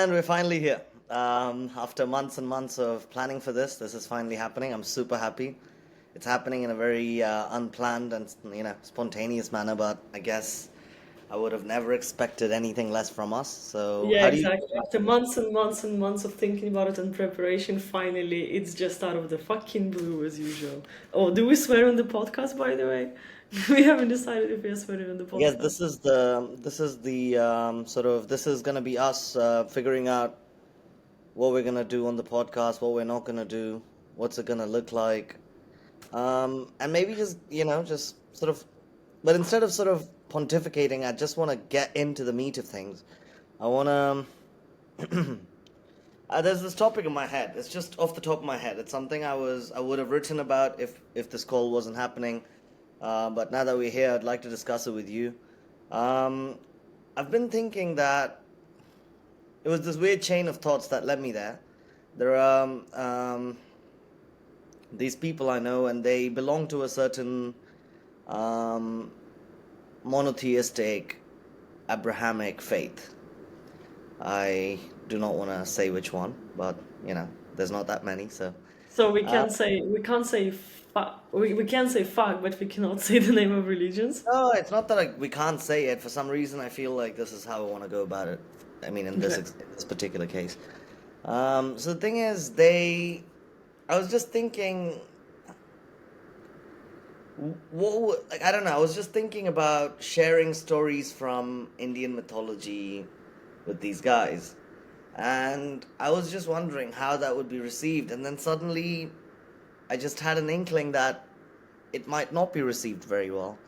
And we're finally here. After months and months of planning for this is finally happening. I'm super happy. It's happening in a very unplanned and spontaneous manner, but I guess I would have never expected anything less from us. So, Yeah, how do you exactly. feel about After this? months and months and months of thinking about it and preparation, finally, it's just out of the fucking blue as usual. Oh, do we swear on the podcast, by the way? We haven't decided if we are swearing on the I guess podcast. this is gonna be us figuring out what we're gonna do on the podcast, what we're not gonna do, what's it gonna look like. And maybe just sort of, but instead of sort of pontificating, I just want to get into the meat of things. I want to. There's this topic in my head. It's just off the top of my head. It's something I would have written about if this call wasn't happening. But now that we're here, I'd like to discuss it with you. Um, I've been thinking that it was this weird chain of thoughts that led me there. There are these people I know, and they belong to a certain um, monotheistic Abrahamic faith. I do not want to say which one, but there's not that many. So, So uh, we can say fuck, but we cannot say the name of religions. no, it's not that we can't say it. For some reason, I feel like this is how I want to go about it. I mean, Okay. in this particular case. So the thing is, I was just thinking, like I don't know. I was just thinking about sharing stories from Indian mythology with these guys. And I was just wondering how that would be received. And then suddenly I just had an inkling that it might not be received very well.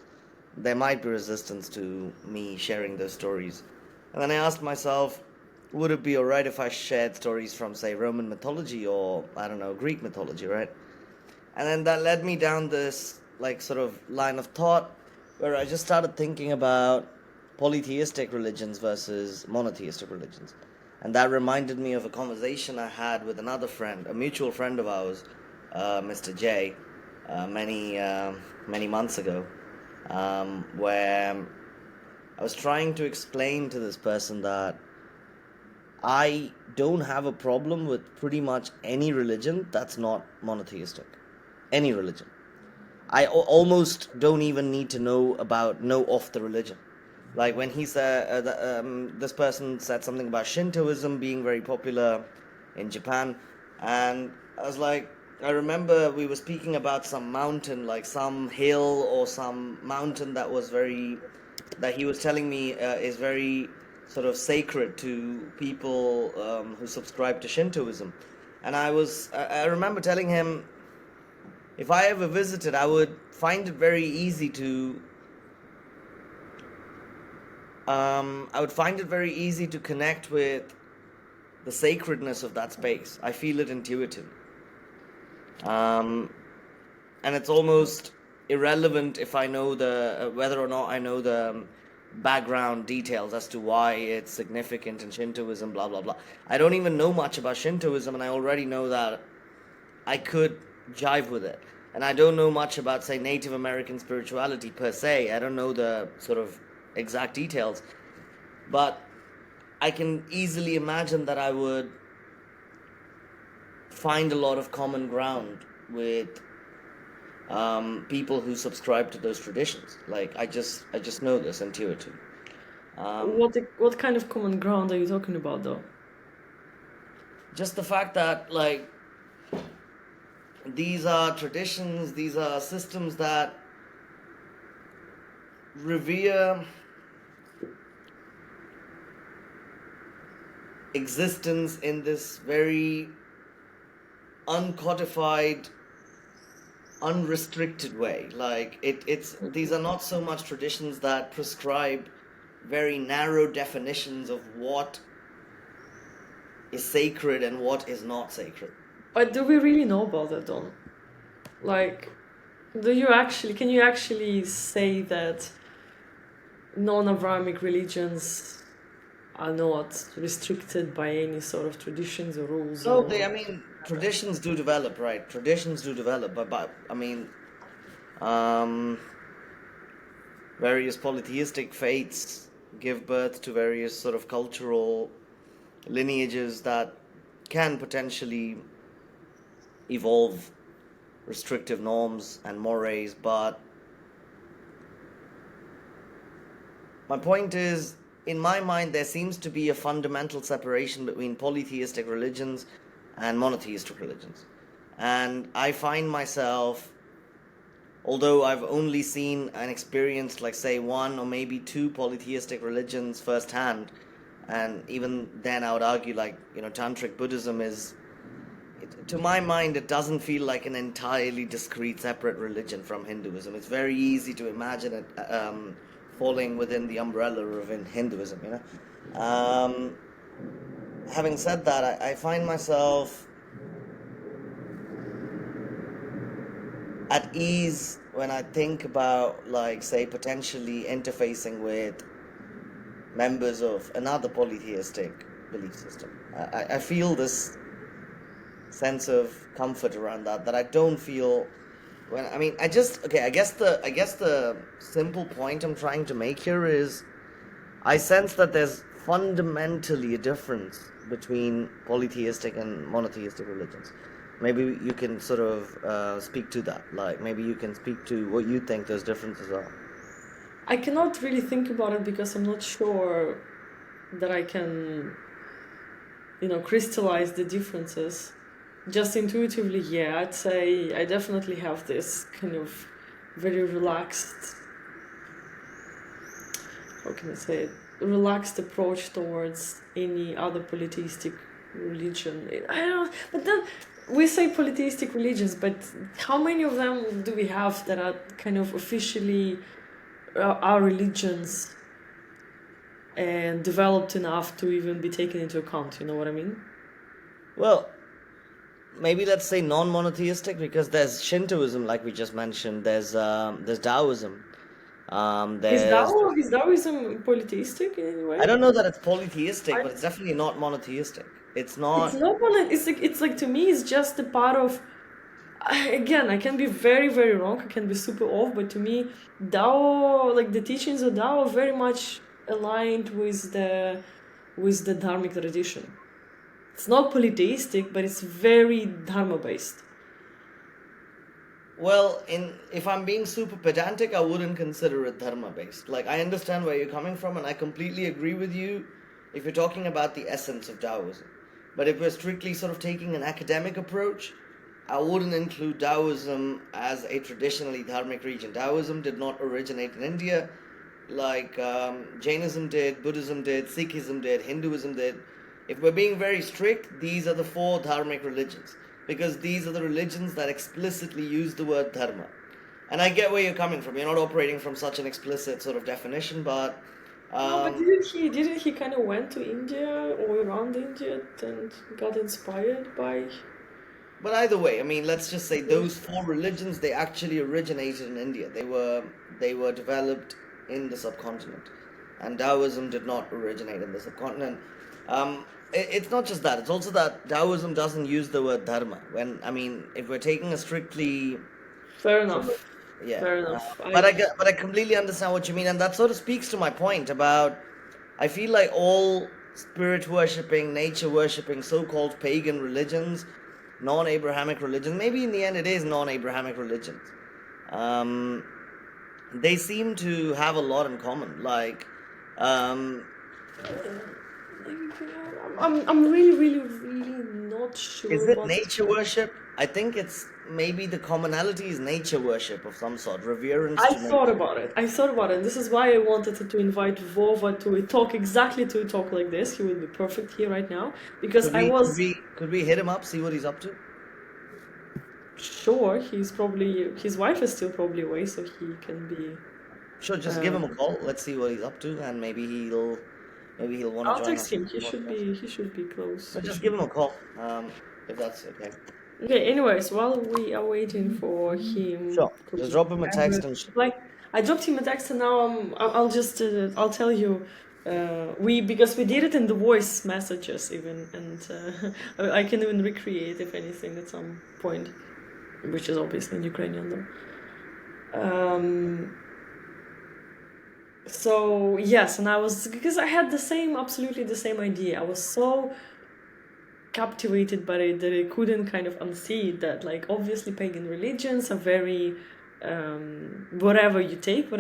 There might be resistance to me sharing those stories. And then I asked myself, would it be alright if I shared stories from, say, Roman mythology or, I don't know, Greek mythology, right? And then that led me down this, like, sort of line of thought where I just started thinking about polytheistic religions versus monotheistic religions. And that reminded me of a conversation I had with another friend, a mutual friend of ours, Mr. J, many months ago, where I was trying to explain to this person that I don't have a problem with pretty much any religion that's not monotheistic. Any religion. Almost don't even need to know of the religion. Like when he said this person said something about Shintoism being very popular in Japan, and I was like, I remember we were speaking about some mountain, like some hill or some mountain that he was telling me is very sort of sacred to people who subscribe to Shintoism, and I remember telling him if I ever visited, I would find it very easy to connect with the sacredness of that space. I feel it intuitively. Um, and it's almost irrelevant if I know whether or not I know the background details as to why it's significant in Shintoism, blah blah blah. I don't even know much about Shintoism, and I already know that I could jive with it. And I don't know much about, say, Native American spirituality per se. I don't know the sort of exact details. But I can easily imagine that I would find a lot of common ground with people who subscribe to those traditions. Like I just know this intuitively. Um, What kind of common ground are you talking about, though? just the fact that like these are traditions, these are systems that revere existence in this very uncodified, unrestricted way. Like it's these are not so much traditions that prescribe very narrow definitions of what is sacred and what is not sacred. But do we really know about that, though? Like, can you actually say that non-Abrahamic religions are not restricted by any sort of traditions or rules No, or... I mean, traditions do develop, right? Traditions do develop, but I mean, um, various polytheistic faiths give birth to various sort of cultural lineages that can potentially evolve restrictive norms and mores, but my point is, in my mind, there seems to be a fundamental separation between polytheistic religions and monotheistic religions. And I find myself, although I've only seen and experienced, like, say, one or maybe two polytheistic religions firsthand, and even then I would argue, like, Tantric Buddhism is, to my mind, it doesn't feel like an entirely discrete, separate religion from Hinduism. It's very easy to imagine it falling within the umbrella of Hinduism. Having said that, I find myself at ease when I think about, like, say, potentially interfacing with members of another polytheistic belief system. I feel this sense of comfort around that I don't feel when I just okay. I guess the simple point I'm trying to make here is I sense that there's fundamentally a difference between polytheistic and monotheistic religions. Maybe you can sort of speak to that. Like, maybe you can speak to what you think those differences are. I cannot really think about it because I'm not sure that I can, crystallize the differences. Just intuitively, yeah, I'd say I definitely have this kind of very relaxed, how can I say it, relaxed approach towards any other polytheistic religion. I don't, but then we say polytheistic religions, but how many of them do we have that are kind of officially our religions and developed enough to even be taken into account? You know what I mean? Well, maybe let's say non-monotheistic, because there's Shintoism, like we just mentioned. There's Taoism. There's Is Taoism polytheistic in any I way? don't know that it's polytheistic, I, but it's definitely not monotheistic. It's it's not. not one. It's like to me, it's just a part of. Again, I can be very very wrong. I can be super off, but to me, Dao, like the teachings of Dao, are very much aligned with the dharmic tradition. It's not polytheistic, but it's very dharma based. Well, in if I'm being super pedantic, I wouldn't consider it dharma based. Like, I understand where you're coming from, and I completely agree with you if you're talking about the essence of Taoism. But if we're strictly sort of taking an academic approach, I wouldn't include Taoism as a traditionally dharmic region. Taoism did not originate in India, like Jainism did, Buddhism did, Sikhism did, Hinduism did. If we're being very strict, these are the four dharmic religions, because these are the religions that explicitly use the word dharma. And I get where you're coming from. You're not operating from such an explicit sort of definition, but No, but um, didn't he kind of went to India or around India and got inspired by? but either way, let's just say those four religions, they actually originated in India. They were developed in the subcontinent, and Taoism did not originate in the subcontinent. It's not just that; it's also that Taoism doesn't use the word dharma. If we're taking a strictly Fair sort of, enough. yeah. Fair enough. But I completely understand what you mean, and that sort of speaks to my point about. I feel like all spirit worshipping, nature worshipping, so-called pagan religions, non-Abrahamic religions. Maybe in the end it is non-Abrahamic religions. Um, they seem to have a lot in common. Like, um, I'm really, really, really not is sure it about. nature worship? I think it's maybe the commonality is nature worship of some sort, reverence I to thought nature. about it. I thought about it. And this is why I wanted to invite Vova to a talk like this. He would be perfect here right now because Could I we could was we could we hit him up, see what he's up to? sure his wife is still probably away, so he can be. Sure, just give him a Um, call. Let's see what he's up to, and maybe he'll want to I'll join text us on him. the He should podcast. be. He should be close. But He just should give him be. a call, if that's okay. Okay, anyways, while we are waiting for him Sure. to Just drop him a ever text and reply, I dropped him a text and now I'll just I'll tell you because we did it in the voice messages even and I can even recreate if anything at some point, which is obviously in Ukrainian though. Um, So yes, and I was, because I had absolutely the same idea. I was so captivated by it that I couldn't kind of unsee it, that like obviously pagan religions are very whatever you take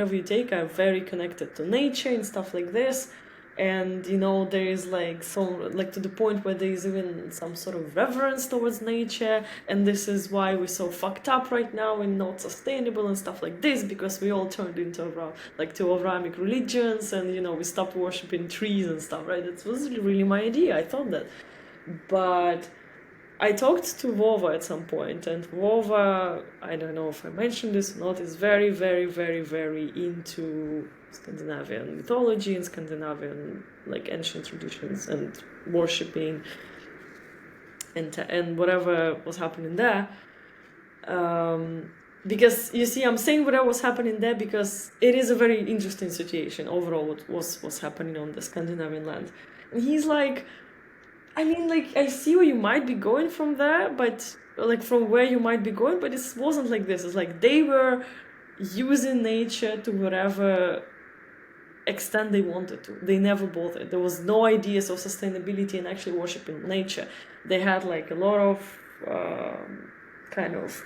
are very connected to nature and stuff like this. And there is like so, like, to the point where there is even some sort of reverence towards nature, and this is why we're so fucked up right now and not sustainable and stuff like this, because we all turned into to Abrahamic religions, and we stopped worshiping trees and stuff, right? That was really my idea. I thought that. But I talked to Vova at some point, and Vova, I don't know if I mentioned this or not, is very, very, very, very into Scandinavian mythology and Scandinavian like ancient traditions and worshipping and whatever was happening there. Because you see, I'm saying whatever was happening there because it is a very interesting situation overall. What was happening on the Scandinavian land, and he's like, I mean, like, I see where you might be going from there, but like from where you might be going, but it wasn't like this. It's like they were using nature to whatever extent they wanted to. They never bothered. There was no ideas of sustainability and actually worshiping nature. They had like a lot of kind of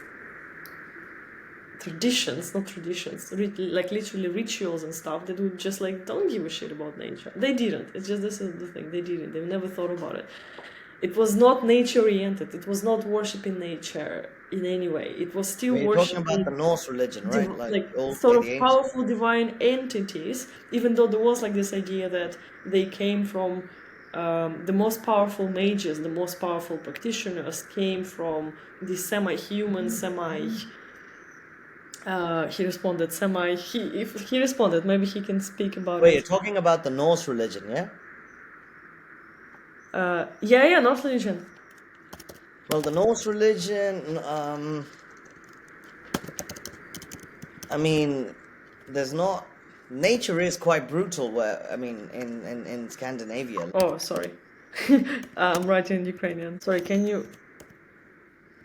traditions, not traditions, like literally rituals and stuff that would just like don't give a shit about nature. They didn't. It's just, this is the thing. They didn't. They never thought about it. It was not nature oriented. It was not worshiping nature in any way. It was still We're talking about the worshiping Norse religion, right? Like like old, sort like of the ancient. powerful divine entities, even though there was like this idea that they came from the most powerful mages, the most powerful practitioners came from the semi-human, semi. He responded semi. If he responded, maybe he can speak about Wait, you're it. talking about the Norse religion, yeah? Yeah, North religion. Well, the Norse religion, I mean, there's not. Nature is quite brutal. Where I mean, in Scandinavia. Oh, sorry. I'm writing in Ukrainian. Sorry, can you?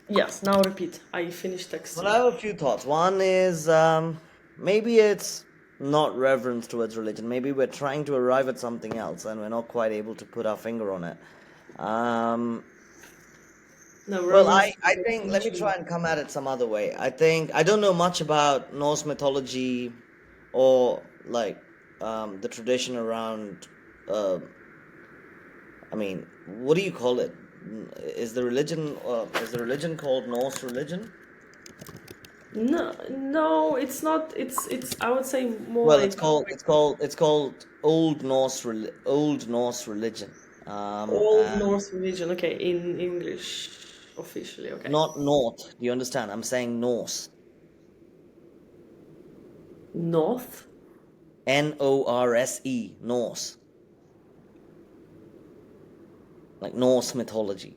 Yes, now repeat. I finished Well, I texting. have a few thoughts. One is maybe it's not reverence towards religion. Maybe we're trying to arrive at something else, and we're not quite able to put our finger on it. Um, No, well, reverence I towards think let me nature. try and come at it some other way. I think I don't know much about Norse mythology or like the tradition around. Uh, I mean, what do you call it? Is the religion called Norse religion? No, no, it's not. It's. I would say more Well, like it's called Old Norse religion. Old And Norse religion. Okay, in English officially. Okay, not North. Do you understand? I'm saying Norse. North. Norse. Norse. Like Norse mythology.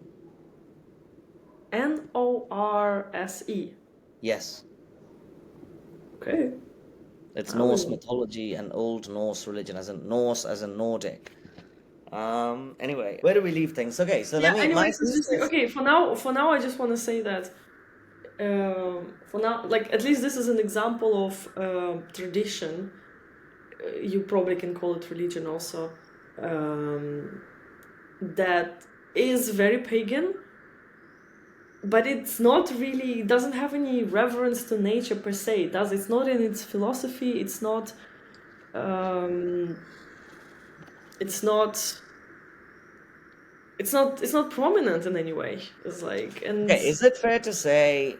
Norse. Yes. Okay, It's I Norse will. mythology and Old Norse religion, as in Norse, as in Nordic. Anyway, where do we leave things? Okay, so Yeah. let me. Anyway, My so just sister's. okay. For now, I just want to say that for now, like at least this is an example of tradition. You probably can call it religion also. Um, that is very pagan, but it's not really. It doesn't have any reverence to nature per se. It does. It's not in its philosophy. It's not. Um, it's not. It's not prominent in any way. It's like and Okay, is it fair to say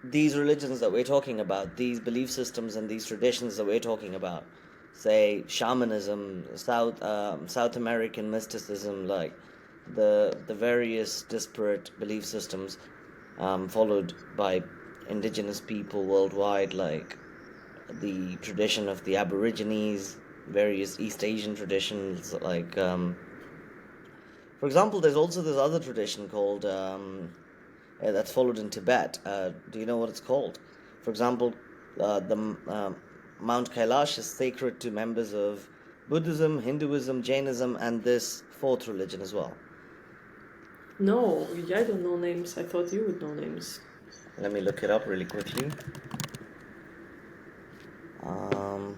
these religions that we're talking about, these belief systems and these traditions that we're talking about, say shamanism, South American mysticism, like the various disparate belief systems followed by indigenous people worldwide, like the tradition of the Aborigines, various East Asian traditions, like for example, there's also this other tradition called that's followed in Tibet. Do you know what it's called? For example, the Mount Kailash is sacred to members of Buddhism, Hinduism, Jainism, and this fourth religion as well. no, I don't know names. I thought you would know names. Let me look it up really quickly. Um,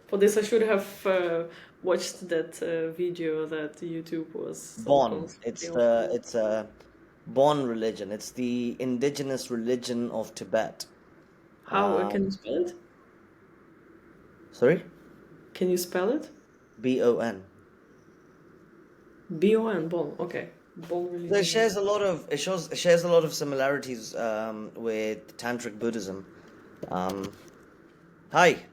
For this, I should have watched that video that YouTube was so Bon. constantly offering. It's a Bon religion. It's the indigenous religion of Tibet. How can you Um, spell it? sorry, Can you spell it? Bon. Bon, Bon. Okay, Bon So it religion. shares a lot of it shares a lot of similarities with Tantric Buddhism. Um, hi.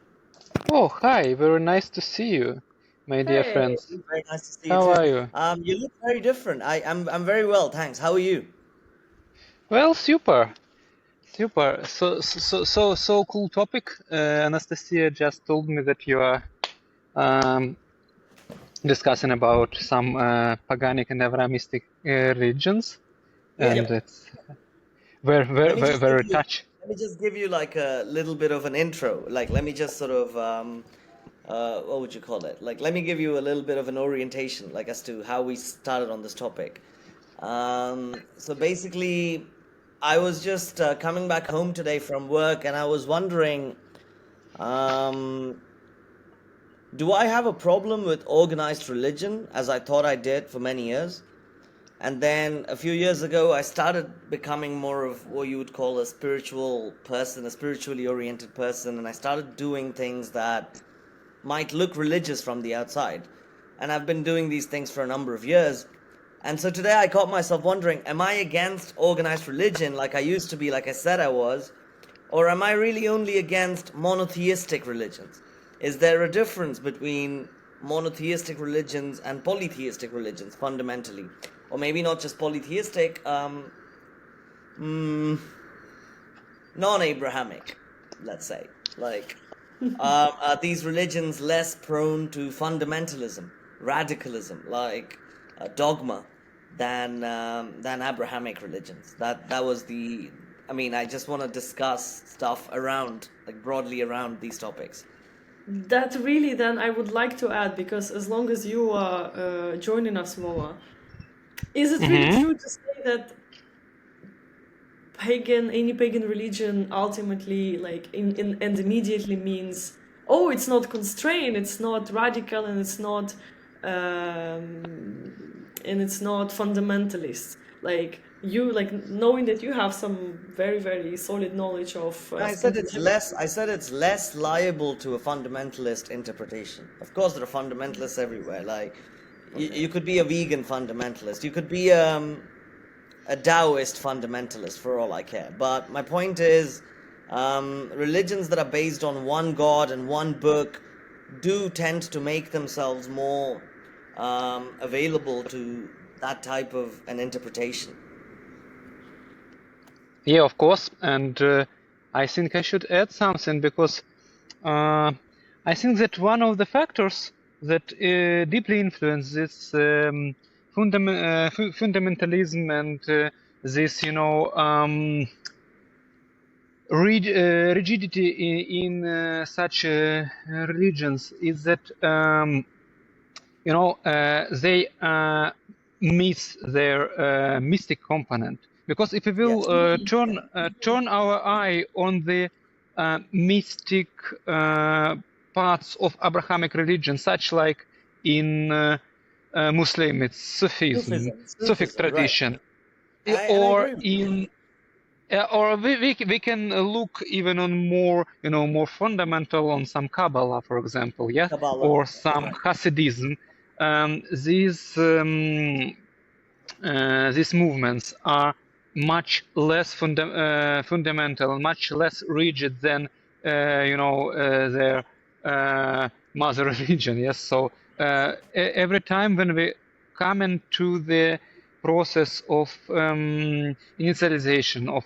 Oh, hi, very nice to see you, my dear Hey, friends. Very nice to see you How too. are you? You look very different. I'm very well, thanks. How are you? Well, super, super. So cool topic. Anastasia just told me that you are um, discussing about some paganic and Avramistic religions, Yeah. and yep. it's very, Let very, me very, just give very you touch. let me just give you like a little bit of an intro. Like let me just sort of what would you call it? Like let me give you a little bit of an orientation, like as to how we started on this topic. So basically, I was just coming back home today from work, and I was wondering, um, do I have a problem with organized religion, as I thought I did for many years? And then a few years ago, I started becoming more of what you would call a spiritual person, a spiritually oriented person, and I started doing things that might look religious from the outside. And I've been doing these things for a number of years. And so today I caught myself wondering, am I against organized religion like I used to be, like I said I was? Or am I really only against monotheistic religions? Is there a difference between monotheistic religions and polytheistic religions fundamentally? Or maybe not just polytheistic, mm, non Abrahamic, let's say. Like, are these religions less prone to fundamentalism, radicalism, like dogma, than Abrahamic religions? That was the. I mean, I just want to discuss stuff around, like broadly around these topics. That really, then I would like to add, because as long as you are joining us, Moa, is it really Mm-hmm. true to say that any pagan religion ultimately, like, and immediately means, oh, it's not constrained, it's not radical, and it's not fundamentalist. Like, you, like, knowing that you have some very, very solid knowledge of I said it's incisive. less. I said it's less liable to a fundamentalist interpretation. Of course, there are fundamentalists everywhere. Like, Okay. you could be a vegan fundamentalist. You could be a Taoist fundamentalist for all I care. But my point is, religions that are based on one God and one book do tend to make themselves more available to that type of an interpretation. Yeah, of course. And I think I should add something because I think that one of the factors that deeply influence this fundamentalism and this, rigidity in such religions is that they miss their mystic component. Because if we will Yes. turn our eye on the mystic parts of Abrahamic religion, such like in Muslim, it's Sufism, Sufic Sufism, right? tradition, And I or agree with you. in or we can look even on more more fundamental on some Kabbalah, for example, yeah, Kabbalah, or some right? Hasidism. These movements are much less fundamental, much less rigid than their mother religion. Yes, so every time when we come into the process of initialization, of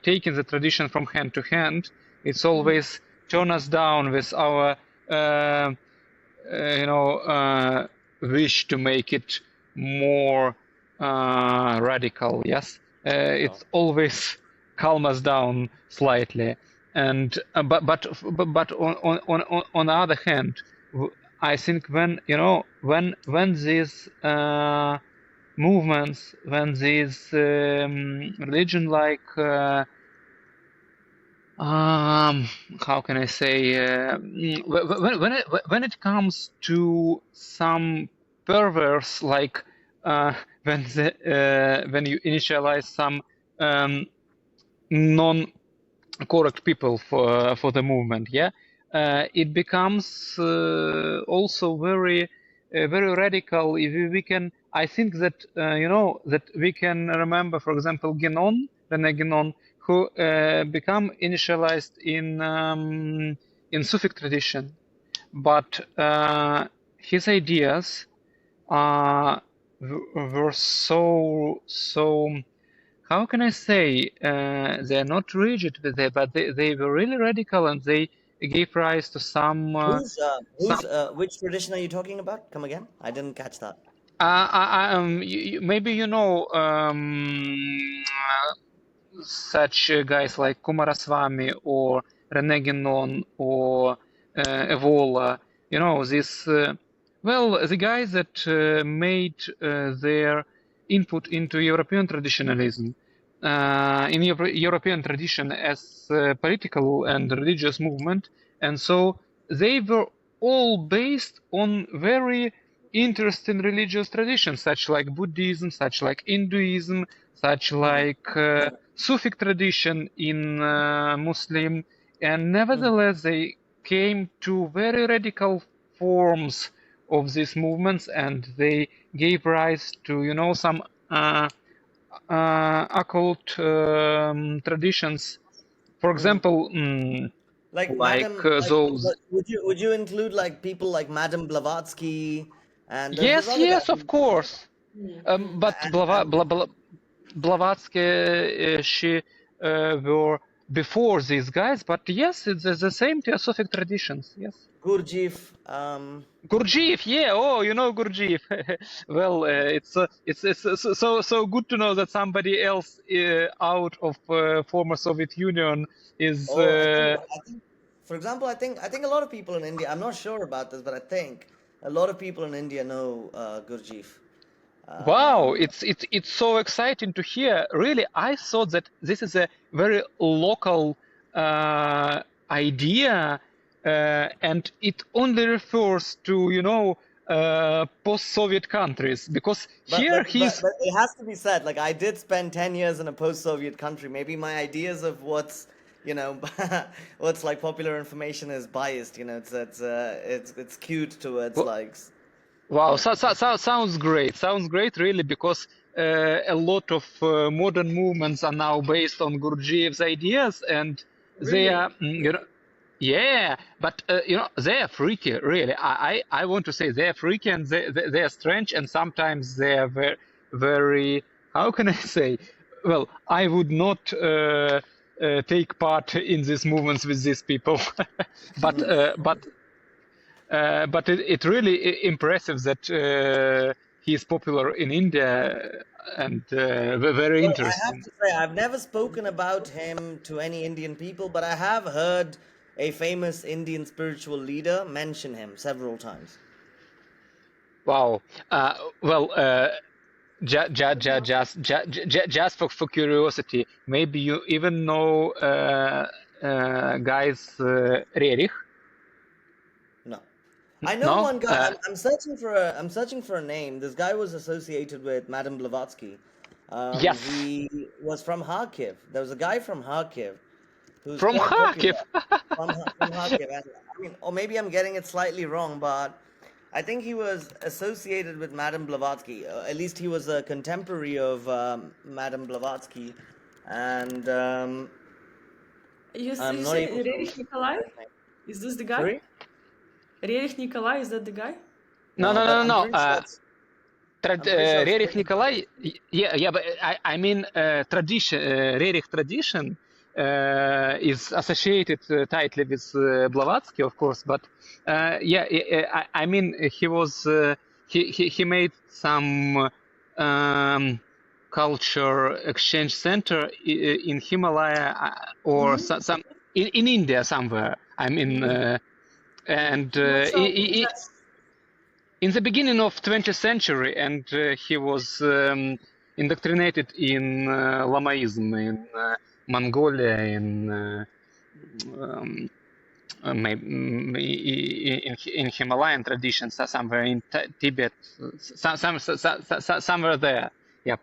taking the tradition from hand to hand, it's always turn us down with our wish to make it more radical. Yes, Sure. it's always calm us down slightly. And but on the other hand, I think when when these movements, when these religion like Um, how can I say? When it comes to some perverse, like when you initialize some um, non-correct people for the movement, yeah, it becomes also very radical. If we can, I think that that we can remember, for example, René Guénon, who become initialized in Sufi tradition, but his ideas were so how can I say they're not rigid with it, but they were really radical and they gave rise to some Which tradition are you talking about? Come again? I didn't catch that. maybe such guys like Kumaraswamy or René Guénon or Evola, this, well, the guys that made their input into European traditionalism, in European tradition as a political and religious movement. And so they were all based on very interesting religious traditions, such like Buddhism, such like Hinduism, such Mhm, like Sufi tradition in Muslim, and mhm, nevertheless they came to very radical forms of these movements, and they gave rise to some occult traditions. For mhm. example, Like like Madam, those. would you include like people like Madam Blavatsky and there's Yes, other guys yes, of course. Mm-hmm. But Blavatsky, she were before these guys, but yes, it's the same Theosophic traditions. Yes. Gurdjieff. Gurdjieff, yeah. Oh, you know Gurdjieff. Well, it's so good to know that somebody else out of former Soviet Union is. Oh, I think, for example, I think a lot of people in India. I'm not sure about this, but I think a lot of people in India know Gurdjieff. Wow, Um, it's so exciting to hear. Really, I thought that this is a very local idea, and it only refers to post-Soviet countries because here he's but it has to be said. Like I did spend 10 years in a post-Soviet country. Maybe my ideas of what's what's like popular information is biased. It's skewed towards wow. yeah. Sounds great. Sounds great, really, because a lot of modern movements are now based on Gurdjieff's ideas, and they Really. are, yeah, but they are freaky, really. I want to say they are freaky and they are strange, and sometimes they are very, very. How can I say? Well, I would not take part in these movements with these people, but it really impressive that he is popular in India and very Well, I have interesting. to say, I've never spoken about him to any Indian people, but I have heard a famous Indian spiritual leader mention him several times. Wow. Well, just for curiosity, maybe you even know guys Rerich? No. I know No? one guy. I'm searching for a name. This guy was associated with Madame Blavatsky. Yes, He was from Kharkiv. There was a guy from Kharkiv who's from quite popular Kharkiv. from Kharkiv. And, I mean, or maybe I'm getting it slightly wrong, but I think he was associated with Madame Blavatsky. At least he was a contemporary of Madame Blavatsky, and I'm You not say able to. Rerich Nikolai? Is this the guy? Sorry? Rerich Nikolai, is that the guy? No, No, no, but no, no, no. I'm pretty sure it's Rerich Rich. Nikolai, yeah, yeah, but I mean tradition. Rerich tradition is associated tightly with Blavatsky, of course. But yeah, I mean he was he made some culture exchange center in Himalaya or Mm-hmm. some in India somewhere. I mean, Mm. and I'm not sure who that. in the beginning of 20th century, and he was indoctrinated in Lamaism in Mongolia, in um, maybe in Himalayan traditions, somewhere in Tibet, somewhere there. Yep.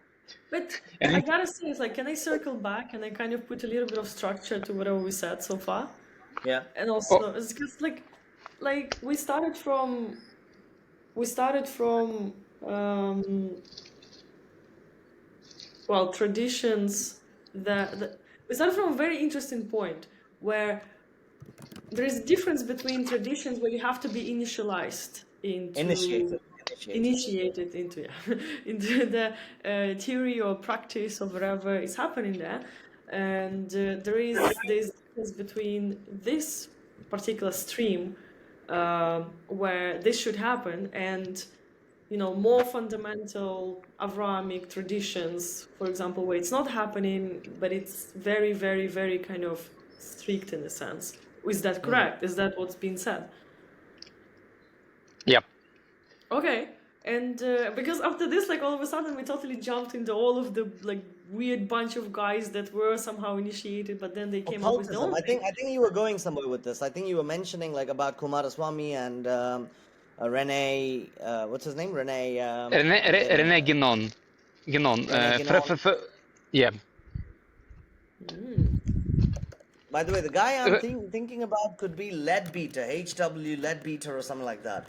But And I gotta say, it's like, can I circle back and I kind of put a little bit of structure to whatever we said so far? Yeah. And oh, also, it's because like we started from well, traditions that we started from a very interesting point where there is a difference between traditions where you have to be initialized into Initiated. Initiated. initiated into yeah, into the theory or practice of whatever is happening there, and there is this difference between this particular stream where this should happen and more fundamental Avrahamic traditions, for example, where it's not happening, but it's very, very, very kind of strict in a sense. Is that correct? Is that what's been said? yep. Okay. And because after this, like all of a sudden, we totally jumped into all of the like weird bunch of guys that were somehow initiated, but then they came up with their Occultism. own I thing. think you were going somewhere with this. I think you were mentioning like about Kumaraswamy and Rene. What's his name? Rene. I'm getting René Guénon. Guénon. Rene Guénon. Yeah. By the way, the guy I'm thinking about could be Leadbeater, H.W. Leadbeater or something like that.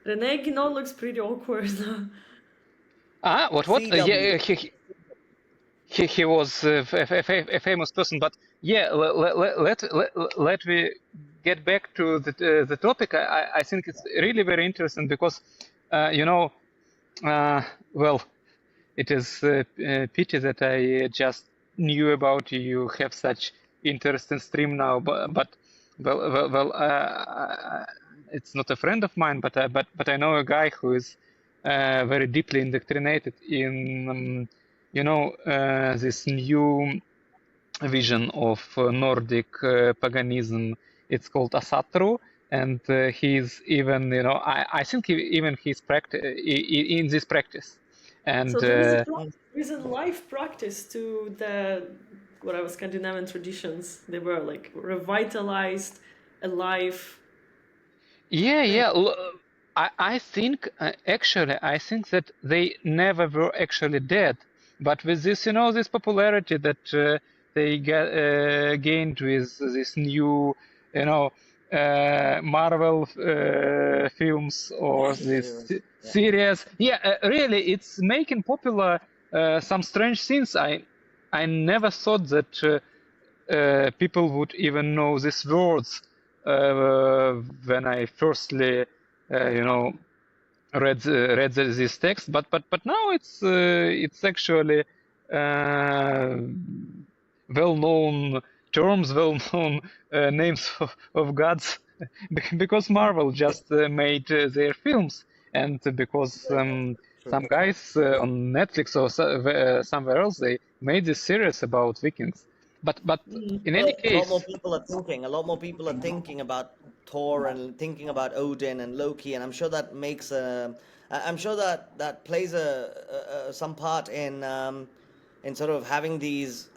René Guénon looks pretty awkward. What? C.W. Yeah, he was a famous person, but yeah, let me get back to the topic. I think it's really very interesting because, you know, well, it is a pity that I just knew about you. You have such interesting stream now, but it's not a friend of mine, but I know a guy who is very deeply indoctrinated in this new vision of Nordic paganism. It's called Asatru, and he's even I think even he's in this practice, and So there is a life practice to the whatever Scandinavian traditions. They were like revitalized, alive. Thing. yeah. I think I think that they never were actually dead, but with this this popularity that they gained with this new Marvel films or this Series. Yeah. series. Yeah, really, it's making popular some strange things. I never thought that people would even know these words when I firstly, read this text. But now it's actually uh, well-known terms, well-known names of gods, because Marvel just made their films, and because True. some guys on Netflix or somewhere else they made this series about Vikings. But in any A lot more case, people are thinking. A lot more people are thinking about Thor and thinking about Odin and Loki, and I'm sure that makes I'm sure that plays some part in sort of having these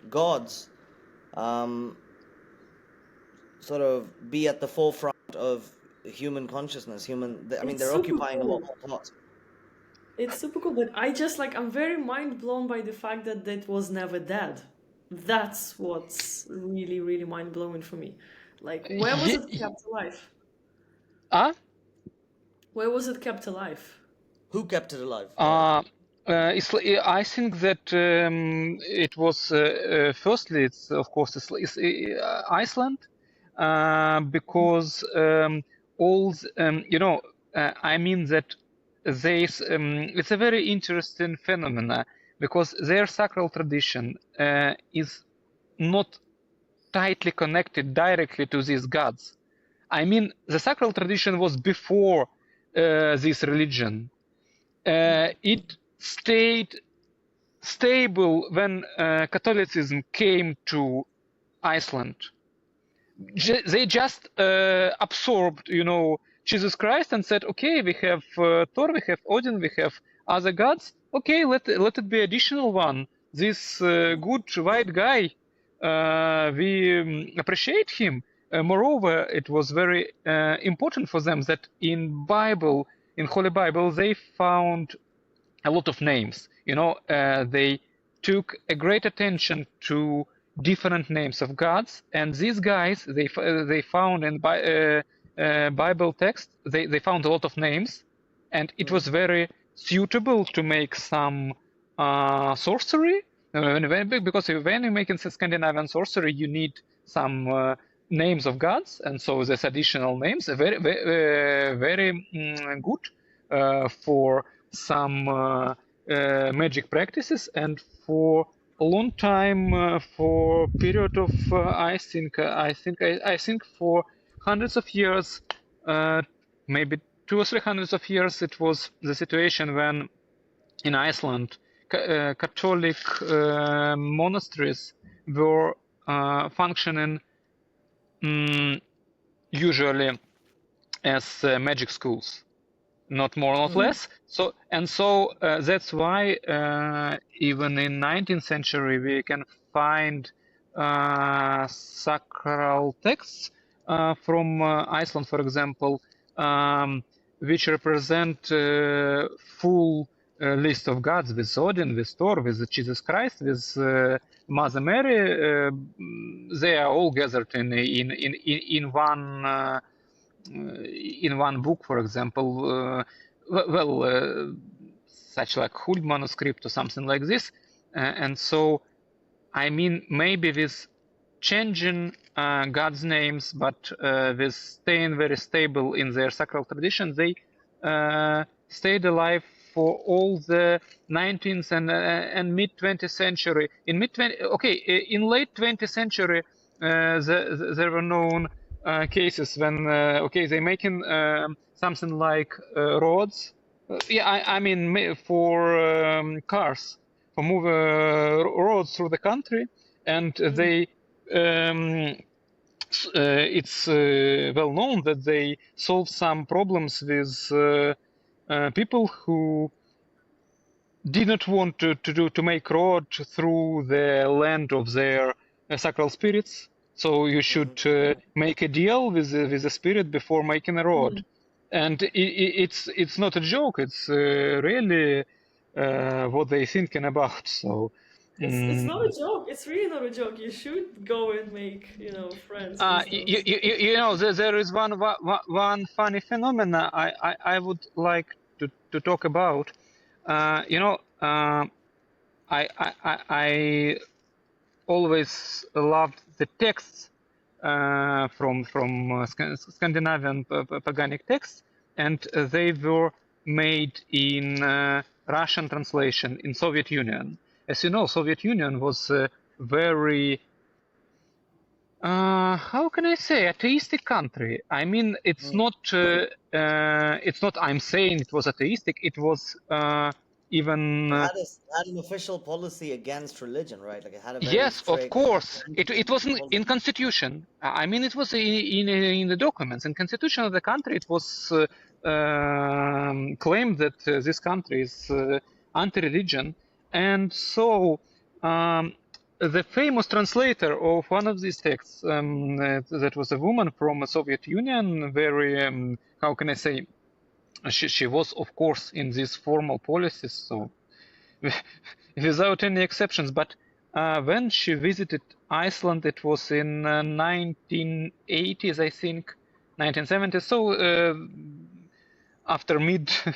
gods um, sort of be at the forefront of human consciousness. I mean, It's they're super occupying a lot cool. more plots. It's super cool, but I just like I'm very mind blown by the fact that that was never dead. That's what's really, really mind blowing for me. Like, where was it kept alive? ah. Where was it kept alive? Who kept it alive? I think that it was firstly, it's of course Iceland, because all I mean that it's a very interesting phenomena because their sacral tradition is not tightly connected directly to these gods. I mean, the sacral tradition was before this religion. It stayed stable when Catholicism came to Iceland. They just absorbed, Jesus Christ and said, okay, we have Thor, we have Odin, we have other gods. Okay, let it be additional one. This good white guy we appreciate him. Moreover, it was very important for them that in Bible, in Holy Bible, they found a lot of names. They took a great attention to different names of gods, and these guys they found in Bible text they found a lot of names, and it was very suitable to make some sorcery. Because when you make in Scandinavian sorcery, you need some names of gods, and so there's additional names, very good for some magic practices, and for a long time, for period of I think for hundreds of years, maybe 200 or 300 years, it was the situation when in Iceland Catholic monasteries were functioning usually as magic schools, not more, not less. So that's why even in 19th century we can find sacral texts from Iceland, for example, which represent full list of gods, with Odin, with Thor, with Jesus Christ, with Mother Mary. They are all gathered in one. In one book, for example, such like Huld manuscript or something like this. And so, I mean, maybe with changing God's names, but with staying very stable in their sacral tradition, they stayed alive for all the 19th and mid 20th century. In late 20th century, there were known cases when they're making something like roads. I mean for cars, for move roads through the country, and they it's well known that they solved some problems with people who did not want to make road through the land of their sacral spirits. So you should make a deal with the spirit before making a road, and it's not a joke. It's really what they're thinking about. So it's not a joke. It's really not a joke. You should go and make friends with those. there is one funny phenomena I would like to talk about. I always loved the texts from Scandinavian paganic texts, and they were made in Russian translation in Soviet Union. As you know, Soviet Union was very how can I say, atheistic country. I mean, it's not. I'm saying it was atheistic. It was even. Had an official policy against religion, right? Like it had a very Yes, of strict. course. It wasn't in constitution. I mean, it was in the documents. In constitution of the country, it was claimed that this country is anti-religion, and so. The famous translator of one of these texts, that was a woman from the Soviet Union, very, how can I say, she was, of course, in these formal policies, so without any exceptions. But when she visited Iceland, it was in 1980s, I think, 1970s, so after midpoint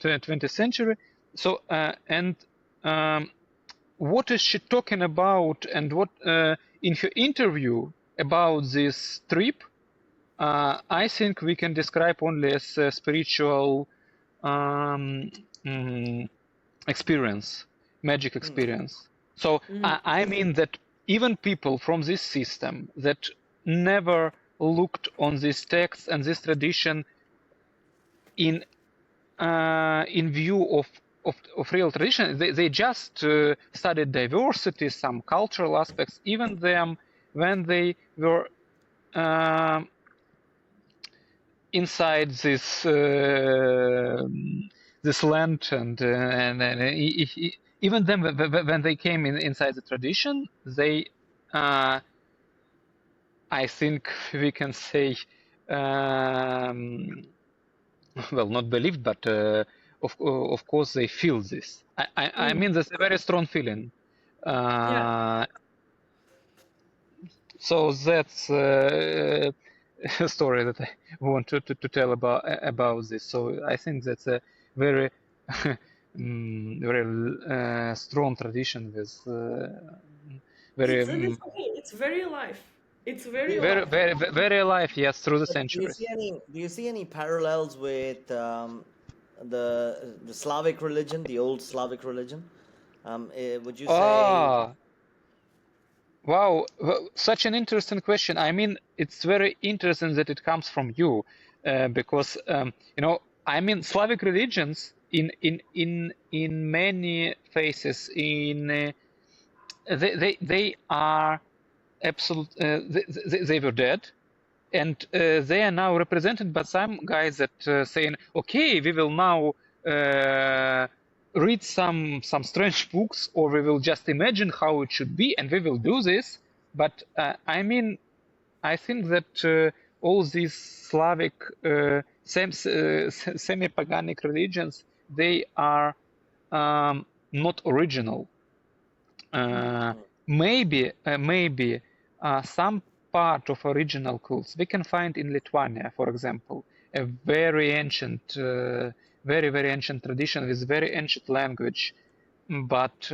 20th century. So, and what is she talking about, and what in her interview about this trip, I think we can describe only as a spiritual experience, magic experience. So I mean that even people from this system that never looked on this text and this tradition in view of real tradition, they just studied diversity, some cultural aspects, even them when they were inside this this land, and even then, when they came inside the tradition, they, I think we can say, um, well, not believed, but of course they feel this. I mean, that's a very strong feeling. Yeah. Uh, so that's a story that I want to tell about this. So I think that's a very very strong tradition with very It's okay. It's very alive. It's Do very you, very alive. very very alive. Yes, through the but centuries. do you see any parallels with the Slavic religion, the old Slavic religion? Would you say? Ah, wow, such an interesting question. I mean, it's very interesting that it comes from you, because I mean, Slavic religions in many phases they are absolute. They were dead, and they are now represented by some guys that saying, okay, we will now read some strange books, or we will just imagine how it should be, and we will do this. But I mean, I think that all these Slavic semi-paganic religions, they are not original. Uh, maybe some part of original cults we can find in Lithuania, for example, a very ancient, very ancient tradition with very ancient language. But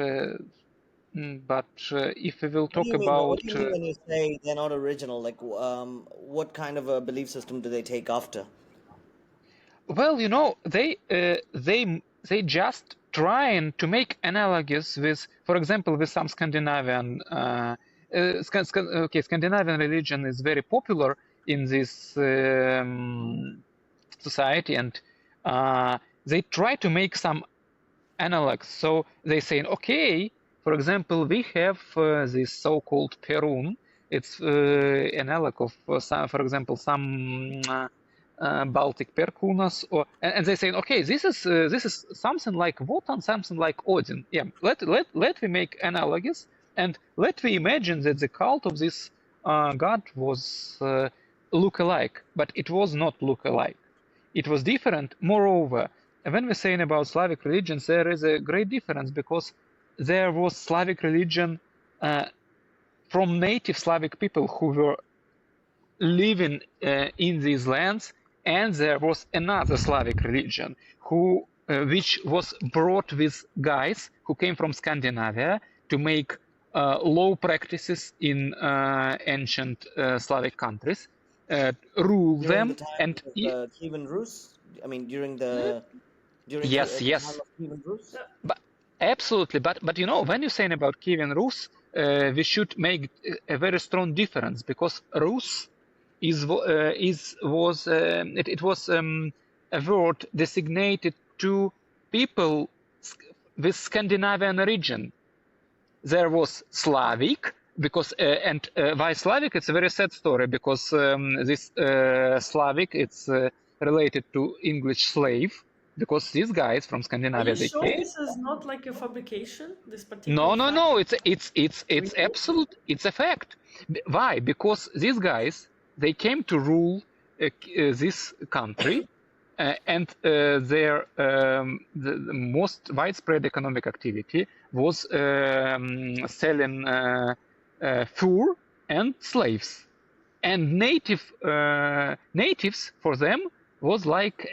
if we will What do talk you mean? What about, do you mean when you say they're not original? Like, what kind of a belief system do they take after? well, they just trying to make analogies with, for example, with some Scandinavian. Scandinavian religion is very popular in this society, and they try to make some analogs. So they say, okay, for example, we have this so-called Perun. It's analog of some, for example, some Baltic Perkunas, and they say, okay, this is something like Wotan, something like Odin. Yeah, let we make analogies, and let we imagine that the cult of this god was look-alike, but it was not look-alike. It was different. Moreover, when we're saying about Slavic religions, there is a great difference, because there was Slavic religion from native Slavic people who were living in these lands, and there was another Slavic religion which was brought with guys who came from Scandinavia to make law practices in ancient Slavic countries, rule During the them, time and of Kievan Rus? I mean, yes, the time yes, of Kievan Rus? but absolutely. But when you're saying about Kievan Rus, we should make a very strong difference, because Rus it was a word designated to people with Scandinavian origin. There was Slavic, because and why Slavic? It's a very sad story, because this Slavic, it's related to English slave, because these guys from Are Scandinavia, you they sure came. this is not like a fabrication? This particular No, no, fact? no. It's Really? absolute. It's a fact. Why? Because these guys, they came to rule this country, and their the most widespread economic activity was selling fur and slaves. And natives for them was like,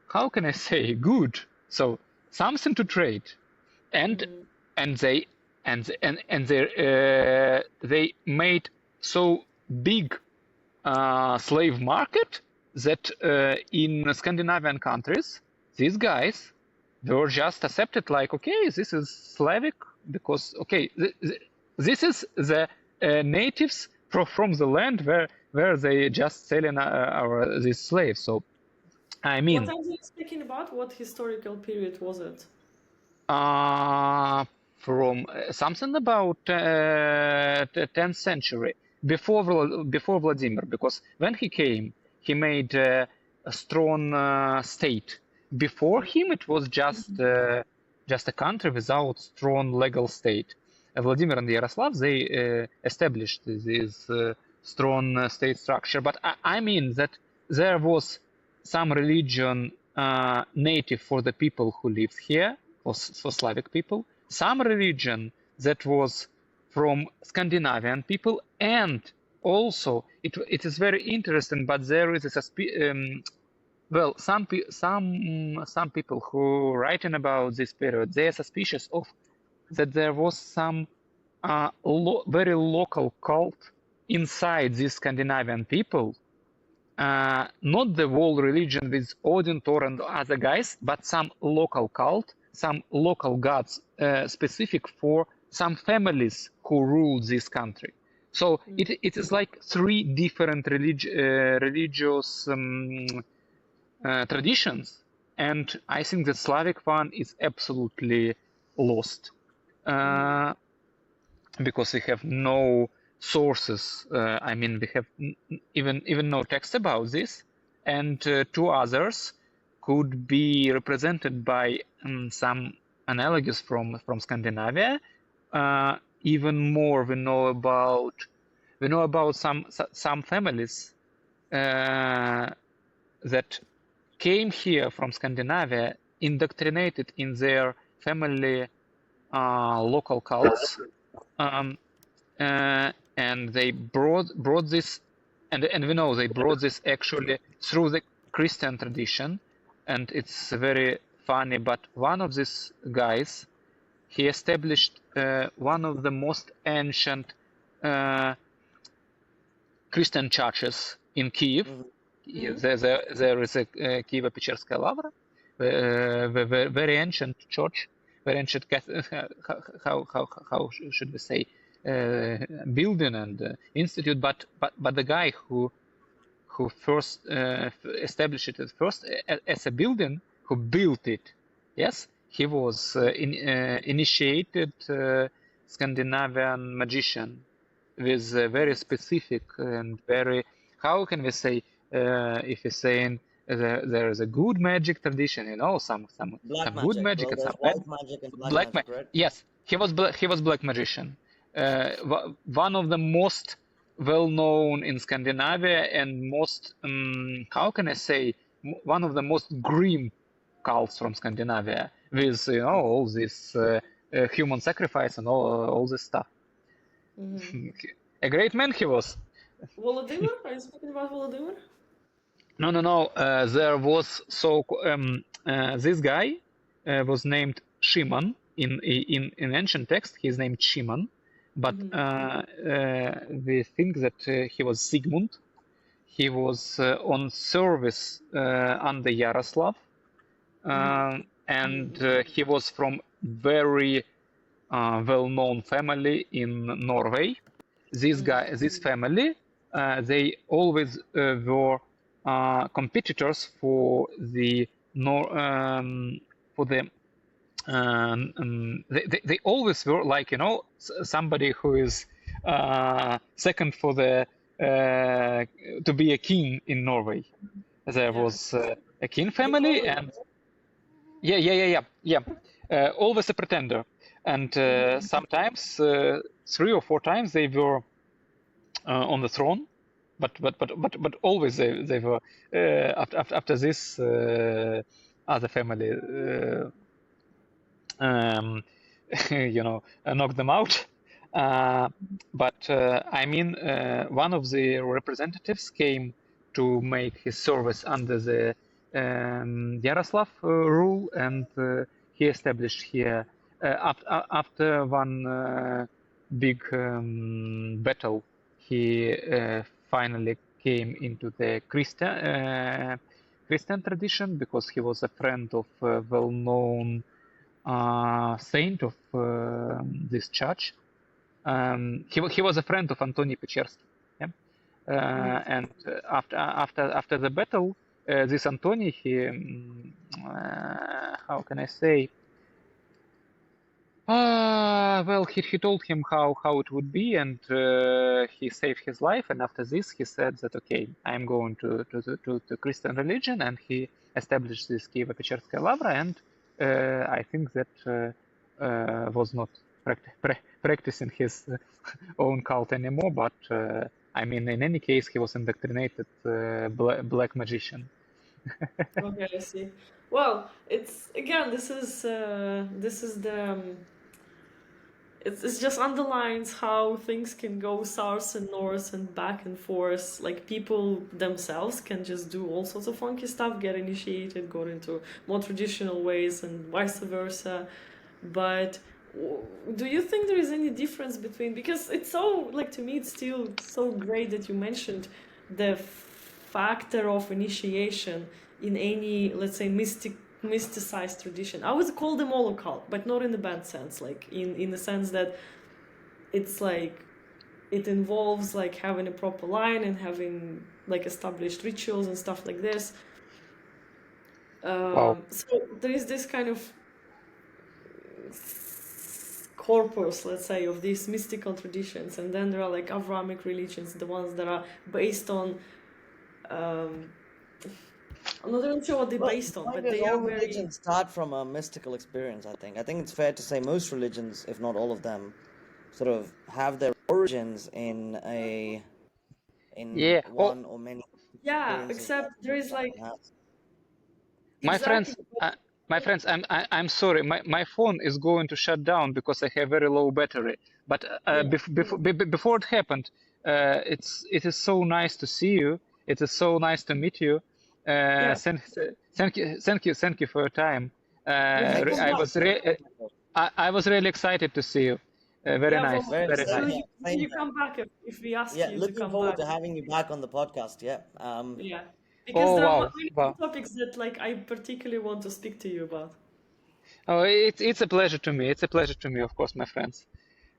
how can I say, good. So something to trade, and and they they made so big slave market that in Scandinavian countries, these guys were just accepted, like, okay, this is Slavic, because okay, this is the natives from the land where they just selling these slaves. So I What mean, time are you speaking about? What historical period was it? uh, from something about 10th century, before Vladimir, because when he came, he made a strong state, before him, it was just a country without strong legal state. Vladimir and Yaroslav, they established this strong state structure. But I mean that there was some religion native for the people who lived here, for Slavic people, some religion that was from Scandinavian people, and also it is very interesting. But there is a well, some people who writing about this period, they are suspicious of that there was some very local cult inside these Scandinavian people, not the whole religion with Odin, Thor, and other guys, but some local cult, some local gods specific for some families who ruled this country. So it is like three different religious traditions, and I think the Slavic one is absolutely lost because we have no sources. I mean, we have even no text about this, and two others could be represented by some analogies from Scandinavia. Even more, we know about some families that came here from Scandinavia, indoctrinated in their family local cults, and they brought this, and we know they brought this actually through the Christian tradition, and it's very funny. But one of these guys, he established one of the most ancient Christian churches in Kiev. There is a Kievo-Pecherskaya Lavra, very ancient church, very ancient how should we say building and institute. But the guy who first established it first as a building, who built it, yes, he was initiated Scandinavian magician with very specific and very, how can we say, if you're saying there is a good magic tradition, some Black good magic. magic Well, and there's some bad white magic and black black magic, right? yes, he was black magician, one of the most well known in Scandinavia, and most how can I say, one of the most grim cults from Scandinavia, with all this human sacrifice and all this stuff. A great man he was. Volodymyr? Are you speaking about Volodymyr? No. There was this guy was named Shimon in ancient text. He's named Shimon, but we think that he was Sigmund. He was on service under Yaroslav, and he was from very well-known family in Norway. This family, they always were competitors for the they always were like somebody who is second for the to be a king in Norway. There was a king family, and yeah. Always a pretender, and sometimes 3 or 4 times they were on the throne, but always they were after this other family knocked them out. But I mean, one of the representatives came to make his service under the Yaroslav rule, and he established here after one big battle. He finally came into the Christian tradition, because he was a friend of a well-known saint of this church. He was a friend of Antoni Pechersky, yeah? And after the battle, this Antoni, he how can I say, Well, he told him how it would be, and he saved his life. And after this, he said that okay, I'm going to the Christian religion, and he established this Kievo-Pecherskaya Lavra. And I think that was not practicing his own cult anymore. But I mean, in any case, he was indoctrinated black magician. Okay, I see. Well, it's again, this is the it just underlines how things can go south and north and back and forth. Like people themselves can just do all sorts of funky stuff, get initiated, go into more traditional ways, and vice versa. But do you think there is any difference between, because it's so, like, to me it's still so great that you mentioned the factor of initiation in any, let's say, mysticized tradition. I would call them all occult, but not in the bad sense, like in the sense that it's like it involves like having a proper line and having like established rituals and stuff like this. Wow. So there is this kind of corpus, let's say, of these mystical traditions, and then there are like Avramic religions, the ones that are based on. Um, I'm not even sure what they're Well, based the on, point but is, they are all very. religions start from a mystical experience, I think. I think it's fair to say most religions, if not all of them, sort of have their origins in Yeah. Oh, one or many Yeah, experiences that except there is like someone has. my exactly. friends, my friends, I'm sorry. My phone is going to shut down because I have very low battery. But Yeah, before it happened, it is so nice to see you. It is so nice to meet you. yeah, Thank you for your time. looking Thank you so I much. forward. was re I was really excited to see you. Very Yeah, nice, well, Very very same will nice. here, you will same you here. come back if we ask Yeah, you to looking come forward back? to having you back on the podcast. Yeah. Yeah, because Oh there are wow, many wow. topics that like I particularly want to speak to you about. Oh, it's a pleasure to me. It's a pleasure to me, of course, my friends.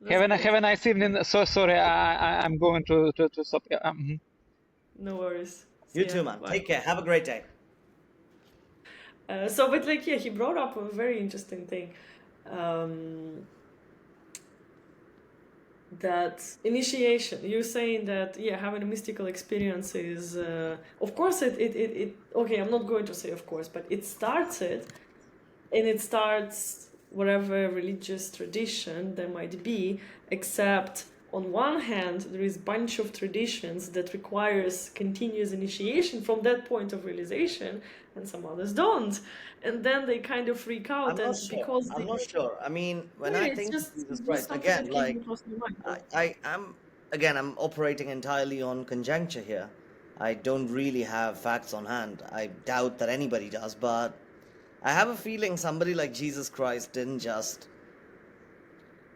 That's Have great. a nice evening. So sorry, I'm going to stop. Yeah, No worries. You See ya. too, man. Bye. Take care. Have a great day. So, but like, yeah, he brought up a very interesting thing. Um, that initiation, you're saying that, yeah, having a mystical experience is of course it okay, I'm not going to say of course, but it starts it, and it starts whatever religious tradition there might be, except on one hand there is a bunch of traditions that requires continuous initiation from that point of realization, and some others don't, and then they kind of freak out, I'm not and sure. because I'm they, not sure. I mean, when yeah, I it's think of Jesus just Christ, something again, that came like across my mind. I'm operating entirely on conjecture here. I don't really have facts on hand. I doubt that anybody does, but I have a feeling somebody like Jesus Christ didn't just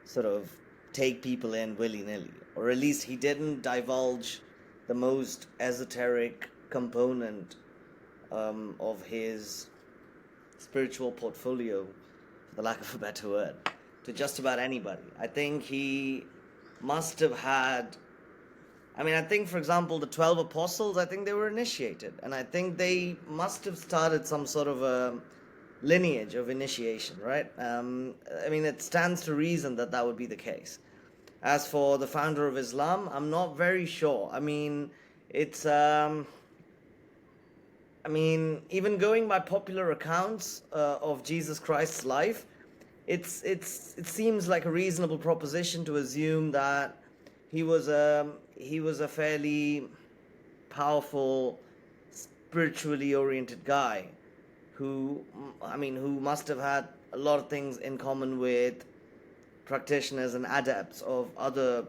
sort of take people in willy nilly, or at least he didn't divulge the most esoteric component of his spiritual portfolio, for the lack of a better word, to just about anybody. I think he must have had. I mean, I think, for example, the 12 apostles, I think they were initiated. And I think they must have started some sort of a lineage of initiation, right? I mean, it stands to reason that that would be the case. As for the founder of Islam, I'm not very sure. I mean, it's. I mean, even going by popular accounts of Jesus Christ's life, it seems like a reasonable proposition to assume that he was a fairly powerful, spiritually oriented guy who, I mean, who must have had a lot of things in common with practitioners and adepts of other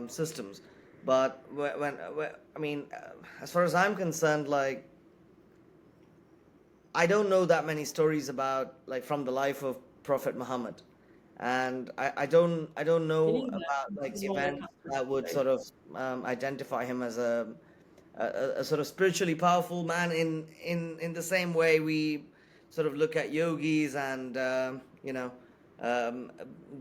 systems. But I mean, as far as I'm concerned, like I don't know that many stories about like from the life of Prophet Muhammad, and I don't Me know neither. about like He's more like events us, that would right? sort of identify him as a sort of spiritually powerful man in the same way we sort of look at yogis and um,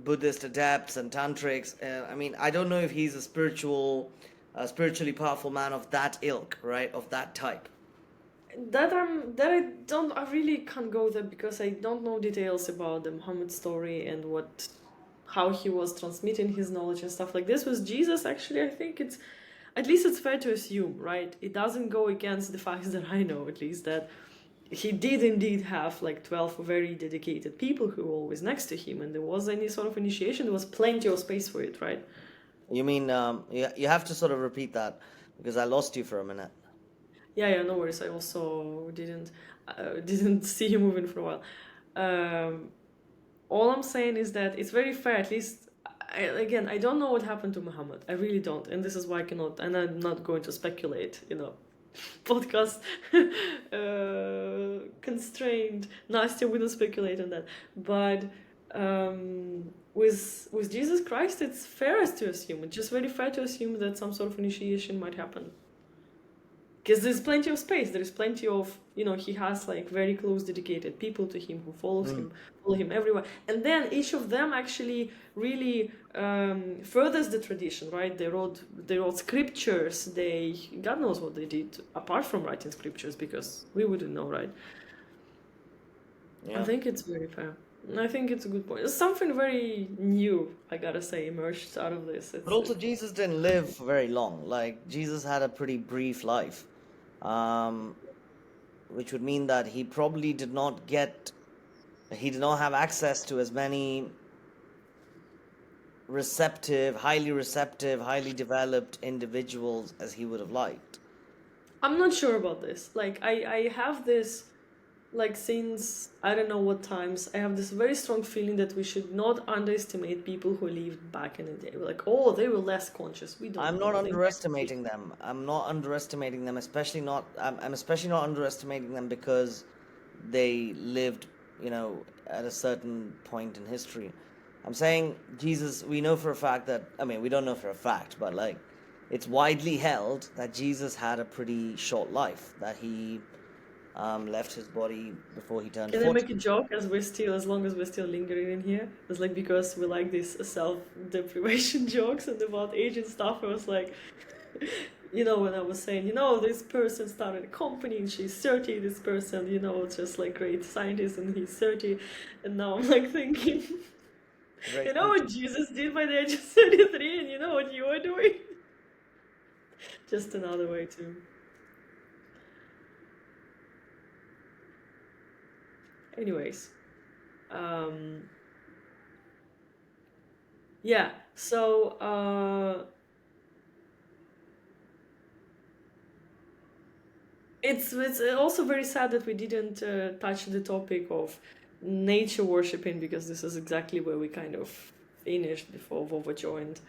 Buddhist adepts and tantrics. I mean, I don't know if he's a spiritually powerful man of that ilk, right? Of that type. That I don't, I really can't go there because I don't know details about the Muhammad story and what. how he was transmitting his knowledge and stuff like this. With Jesus, actually, I think it's, at least it's fair to assume, right? It doesn't go against the facts that I know, at least, that he did indeed have like 12 very dedicated people who were always next to him, and there was any sort of initiation, there was plenty of space for it, right? You mean you have to sort of repeat that because I lost you for a minute. Yeah, no worries. I also didn't see you moving for a while. All I'm saying is that it's very fair. At least, again, I don't know what happened to Muhammad. I really don't, and this is why I cannot. And I'm not going to speculate. Podcast constrained. Nastya wouldn't speculate on that. But with Jesus Christ, it's fairest to assume. It's just very fair to assume that some sort of initiation might happen. Because there's plenty of space, there's plenty of, he has like very close dedicated people to him who follow him everywhere, and then each of them actually really furthers the tradition, right? They wrote scriptures, God knows what they did apart from writing scriptures, because we wouldn't know, right? Yeah. I think it's very fair. I think it's a good point. It's something very new, I gotta say, emerged out of this. But also, Jesus didn't live for very long. Like, Jesus had a pretty brief life, which would mean that he probably did not have access to as many highly receptive, highly developed individuals as he would have liked. I'm not sure about this. Like, I have this, like, since I don't know what times, I have this very strong feeling that we should not underestimate people who lived back in the day. We're like, oh, they were less conscious. We don't I'm know. not underestimating them. I'm not underestimating them, especially not. I'm especially not underestimating them because they lived, at a certain point in history. I'm saying Jesus. We know for a fact that. I mean, we don't know for a fact, but like, it's widely held that Jesus had a pretty short life. That he left his body before he turned Can I 40. make a joke as long as we're still lingering in here? It's like, because we like these self-deprivation jokes and about age and stuff, I was like, when I was saying, this person started a company and she's 30, this person, just like great scientist and he's 30, and now I'm like thinking, Great. you know what Jesus did by the age of 33, and you know what you are doing? Just another way to... Anyways, yeah, so it's also very sad that we didn't touch the topic of nature worshipping, because this is exactly where we kind of finished before Vova joined.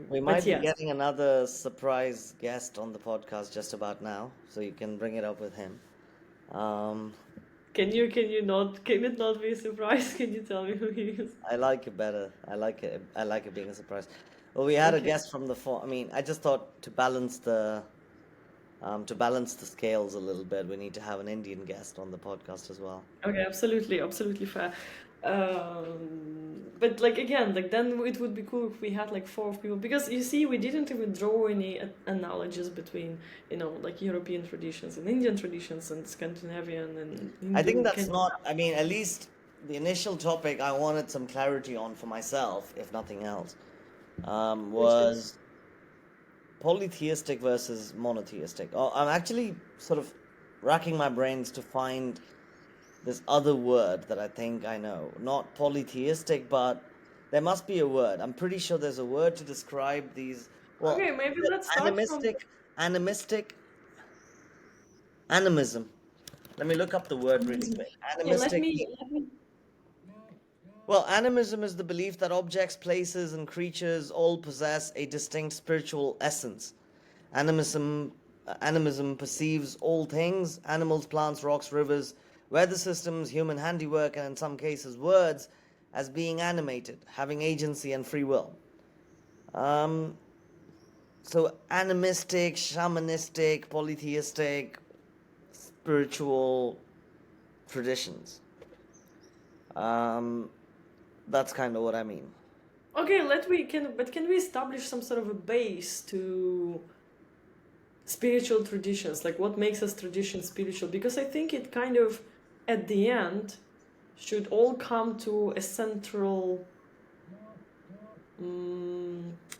We might be getting another surprise guest on the podcast just about now, so you can bring it up with him. Can it not be a surprise? Can you tell me who he is? I like it better. I like it being a surprise. Well, we had a guest from I just thought to balance the scales a little bit, we need to have an Indian guest on the podcast as well. Okay, absolutely fair. But like, again, like, then it would be cool if we had like 4 people, because you see, we didn't even draw any analogies between like European traditions and Indian traditions and Scandinavian and Hindu. I think that's not. I mean, at least the initial topic I wanted some clarity on for myself, if nothing else, was polytheistic versus monotheistic. I'm actually sort of racking my brains to find this other word that I think I know. Not polytheistic, but there must be a word. I'm pretty sure there's a word to describe these. Well, okay, maybe let's start animism. Let me look up the word really quick. Animistic. Let me... Well, animism is the belief that objects, places, and creatures all possess a distinct spiritual essence. Animism perceives all things, animals, plants, rocks, rivers, weather systems, human handiwork, and in some cases words, as being animated, having agency and free will. So animistic, shamanistic, polytheistic, spiritual traditions. That's kind of what I mean. Okay, can we establish some sort of a base to spiritual traditions? Like, what makes us tradition spiritual? Because I think it kind of, at the end, should all come to a central,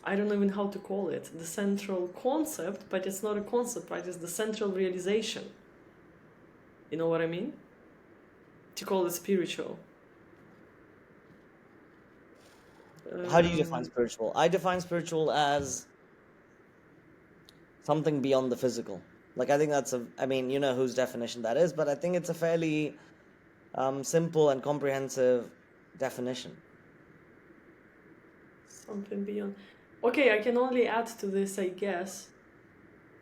I don't know even how to call it, the central concept, but it's not a concept, right? It's the central realization. You know what I mean? To call it spiritual. How do you define spiritual? I define spiritual as something beyond the physical. Like, I think that's I mean, you know whose definition that is, but I think it's a fairly simple and comprehensive definition. Something beyond. Okay, I can only add to this, I guess,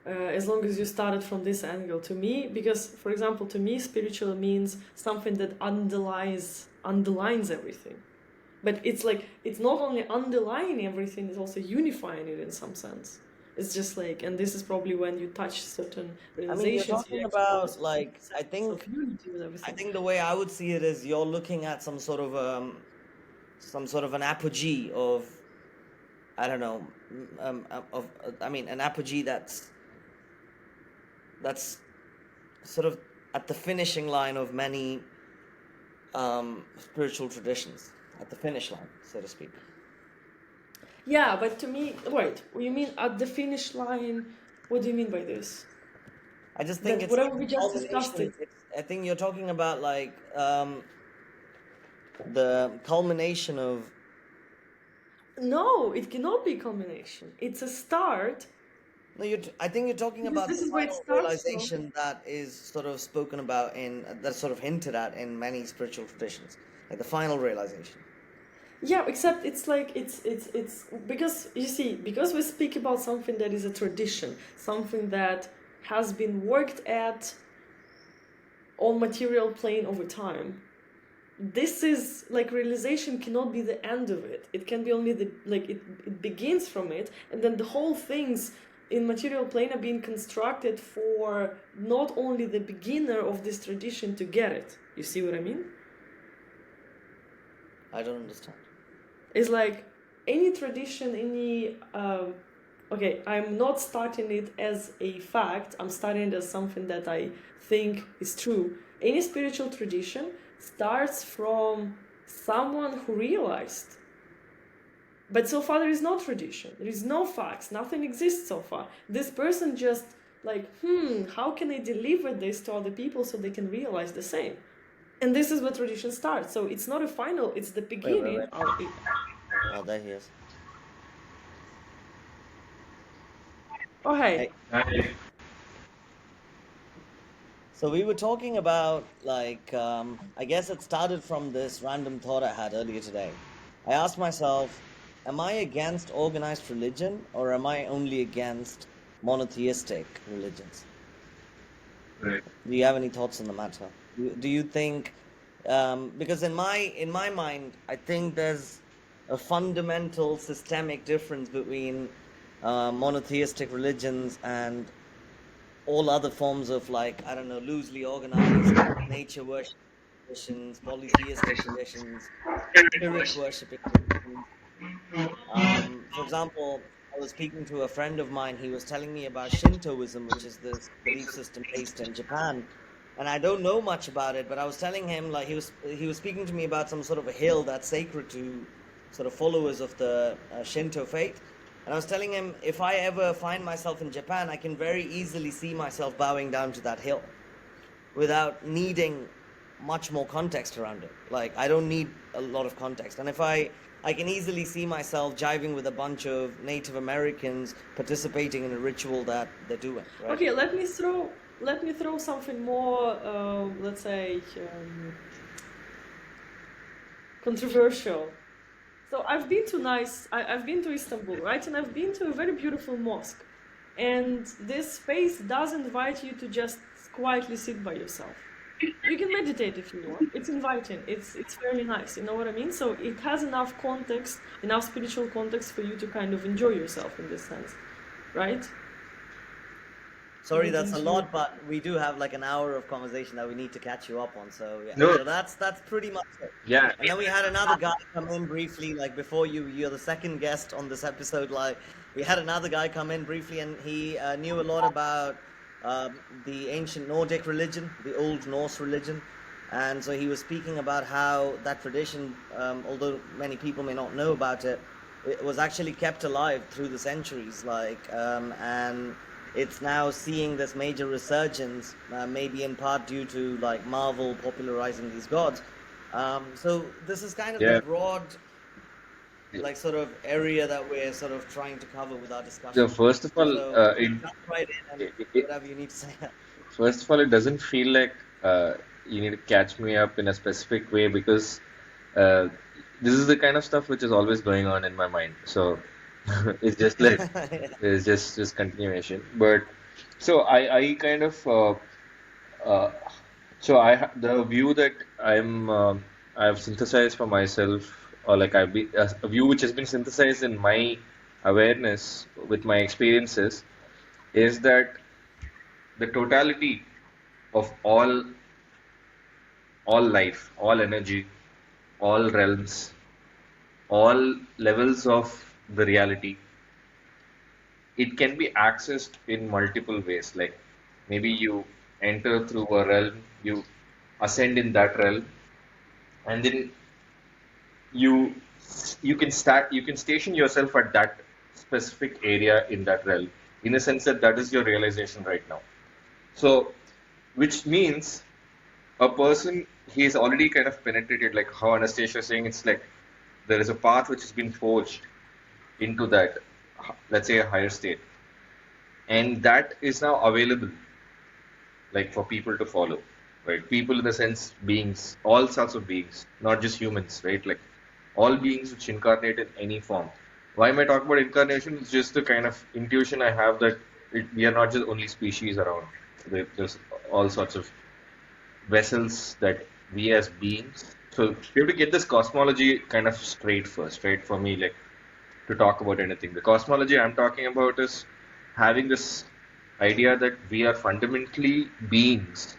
as long as you started from this angle. To me, because, for example, to me, spiritual means something that underlines everything. But it's like, it's not only underlying everything, it's also unifying it in some sense. It's just like, and this is probably when you touch certain I mean, you're realizations. talking about, like, I think the way I would see it is you're looking at some sort of an apogee of, I don't know, an apogee that's sort of at the finishing line of many spiritual traditions, at the finish line, so to speak. Yeah, but to me, wait, you mean at the finish line? What do you mean by this? I just think That it's whatever like we a just discussed culmination. I think you're talking about like the culmination of. No, it cannot be culmination. It's a start. No, I think you're talking Because about this the is where it final starts from. realization that is sort of spoken about that's sort of hinted at in many spiritual traditions, like the final realization. Yeah, except it's like it's because you see, because we speak about something that is a tradition, something that has been worked at on material plane over time. This is like realization cannot be the end of it. It can be only the like it begins from it, and then the whole things in material plane are being constructed for not only the beginner of this tradition to get it. You see what I mean? I don't understand. It's like any tradition, any okay, I'm not starting it as a fact, I'm starting it as something that I think is true. Any spiritual tradition starts from someone who realized. But so far there is no tradition, there is no facts, nothing exists so far. This person just like, how can I deliver this to other people so they can realize the same? And this is where tradition starts. So it's not a final, it's the beginning. Wait. Oh, there he is. Oh, hey. So we were talking about, like, I guess it started from this random thought I had earlier today. I asked myself, am I against organized religion, or am I only against monotheistic religions? Right. Do you have any thoughts on the matter? Do you think, because in my mind, I think there's a fundamental systemic difference between monotheistic religions and all other forms of, like, I don't know, loosely organized nature worship traditions, polytheistic traditions, spirit worshipping traditions. For example, I was speaking to a friend of mine. He was telling me about Shintoism, which is this belief system based in Japan. And I don't know much about it, but I was telling him, like, he was speaking to me about some sort of a hill that's sacred to sort of followers of the Shinto faith. And I was telling him, if I ever find myself in Japan, I can very easily see myself bowing down to that hill without needing much more context around it. Like, I don't need a lot of context. And if I can easily see myself jiving with a bunch of Native Americans participating in a ritual that they're doing. Right? Okay, let me throw something more, let's say, controversial. So I've been to Istanbul, right? And I've been to a very beautiful mosque. And this space does invite you to just quietly sit by yourself. You can meditate if you want. It's inviting. It's fairly nice. You know what I mean? So it has enough context, enough spiritual context for you to kind of enjoy yourself in this sense, right? Sorry, that's a lot, but we do have like an hour of conversation that we need to catch you up on. So yeah, No. so that's pretty much it. Yeah. And then we had another guy come in briefly, like before you're the second guest on this episode. Like, we had another guy come in briefly, and he knew a lot about the ancient Nordic religion, the Old Norse religion, And so he was speaking about how that tradition, although many people may not know about it, it was actually kept alive through the centuries. And it's now seeing this major resurgence, maybe in part due to like Marvel popularizing these gods. So this is kind of the Yeah. broad, like sort of area that we're sort of trying to cover with our So discussion. first of all, So jump right in and it whatever you need to say. first of all, it doesn't feel like you need to catch me up in a specific way because uh, this is the kind of stuff which is always going on in my mind. So it's just like it's just continuation. But so I kind of uh, so the view that I've synthesized for myself, or like a view which has been synthesized in my awareness with my experiences, is that the totality of all life, all energy, all realms, all levels of the reality, it can be accessed in multiple ways. Like maybe you enter through a realm, you ascend in that realm, and then you you can station yourself at that specific area in that realm, in a sense that that is your realization right now. So, which means a person he is already kind of penetrated, like how Anastasia is saying, it's like there is a path which has been forged into that, let's say, a higher state, and that is now available, like for people to follow, right? People in the sense beings, all sorts of beings, not just humans, right? Like all beings which incarnate in any form. Why am I talking about incarnation? It's just the kind of intuition I have that we are not just only species around. There's all sorts of vessels that we as beings. So we have to get this cosmology kind of straight first, right? For me, like to talk about anything. The cosmology I'm talking about is having this idea that we are fundamentally beings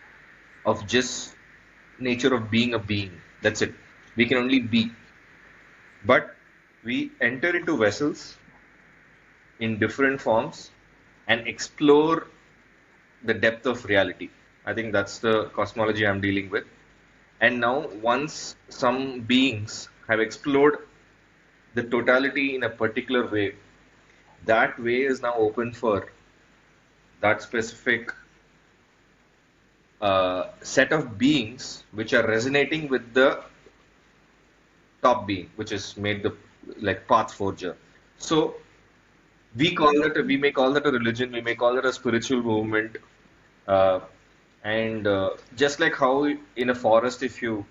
of just nature of being a being. That's it. We can only be. But we enter into vessels in different forms and explore the depth of reality. I think that's the cosmology I'm dealing with. And now, once some beings have explored the totality in a particular way, that way is now open for that specific set of beings which are resonating with the top being, which is made the like path forger. So we may call that a religion, we may call it a spiritual movement, uh, and just like how in a forest, if you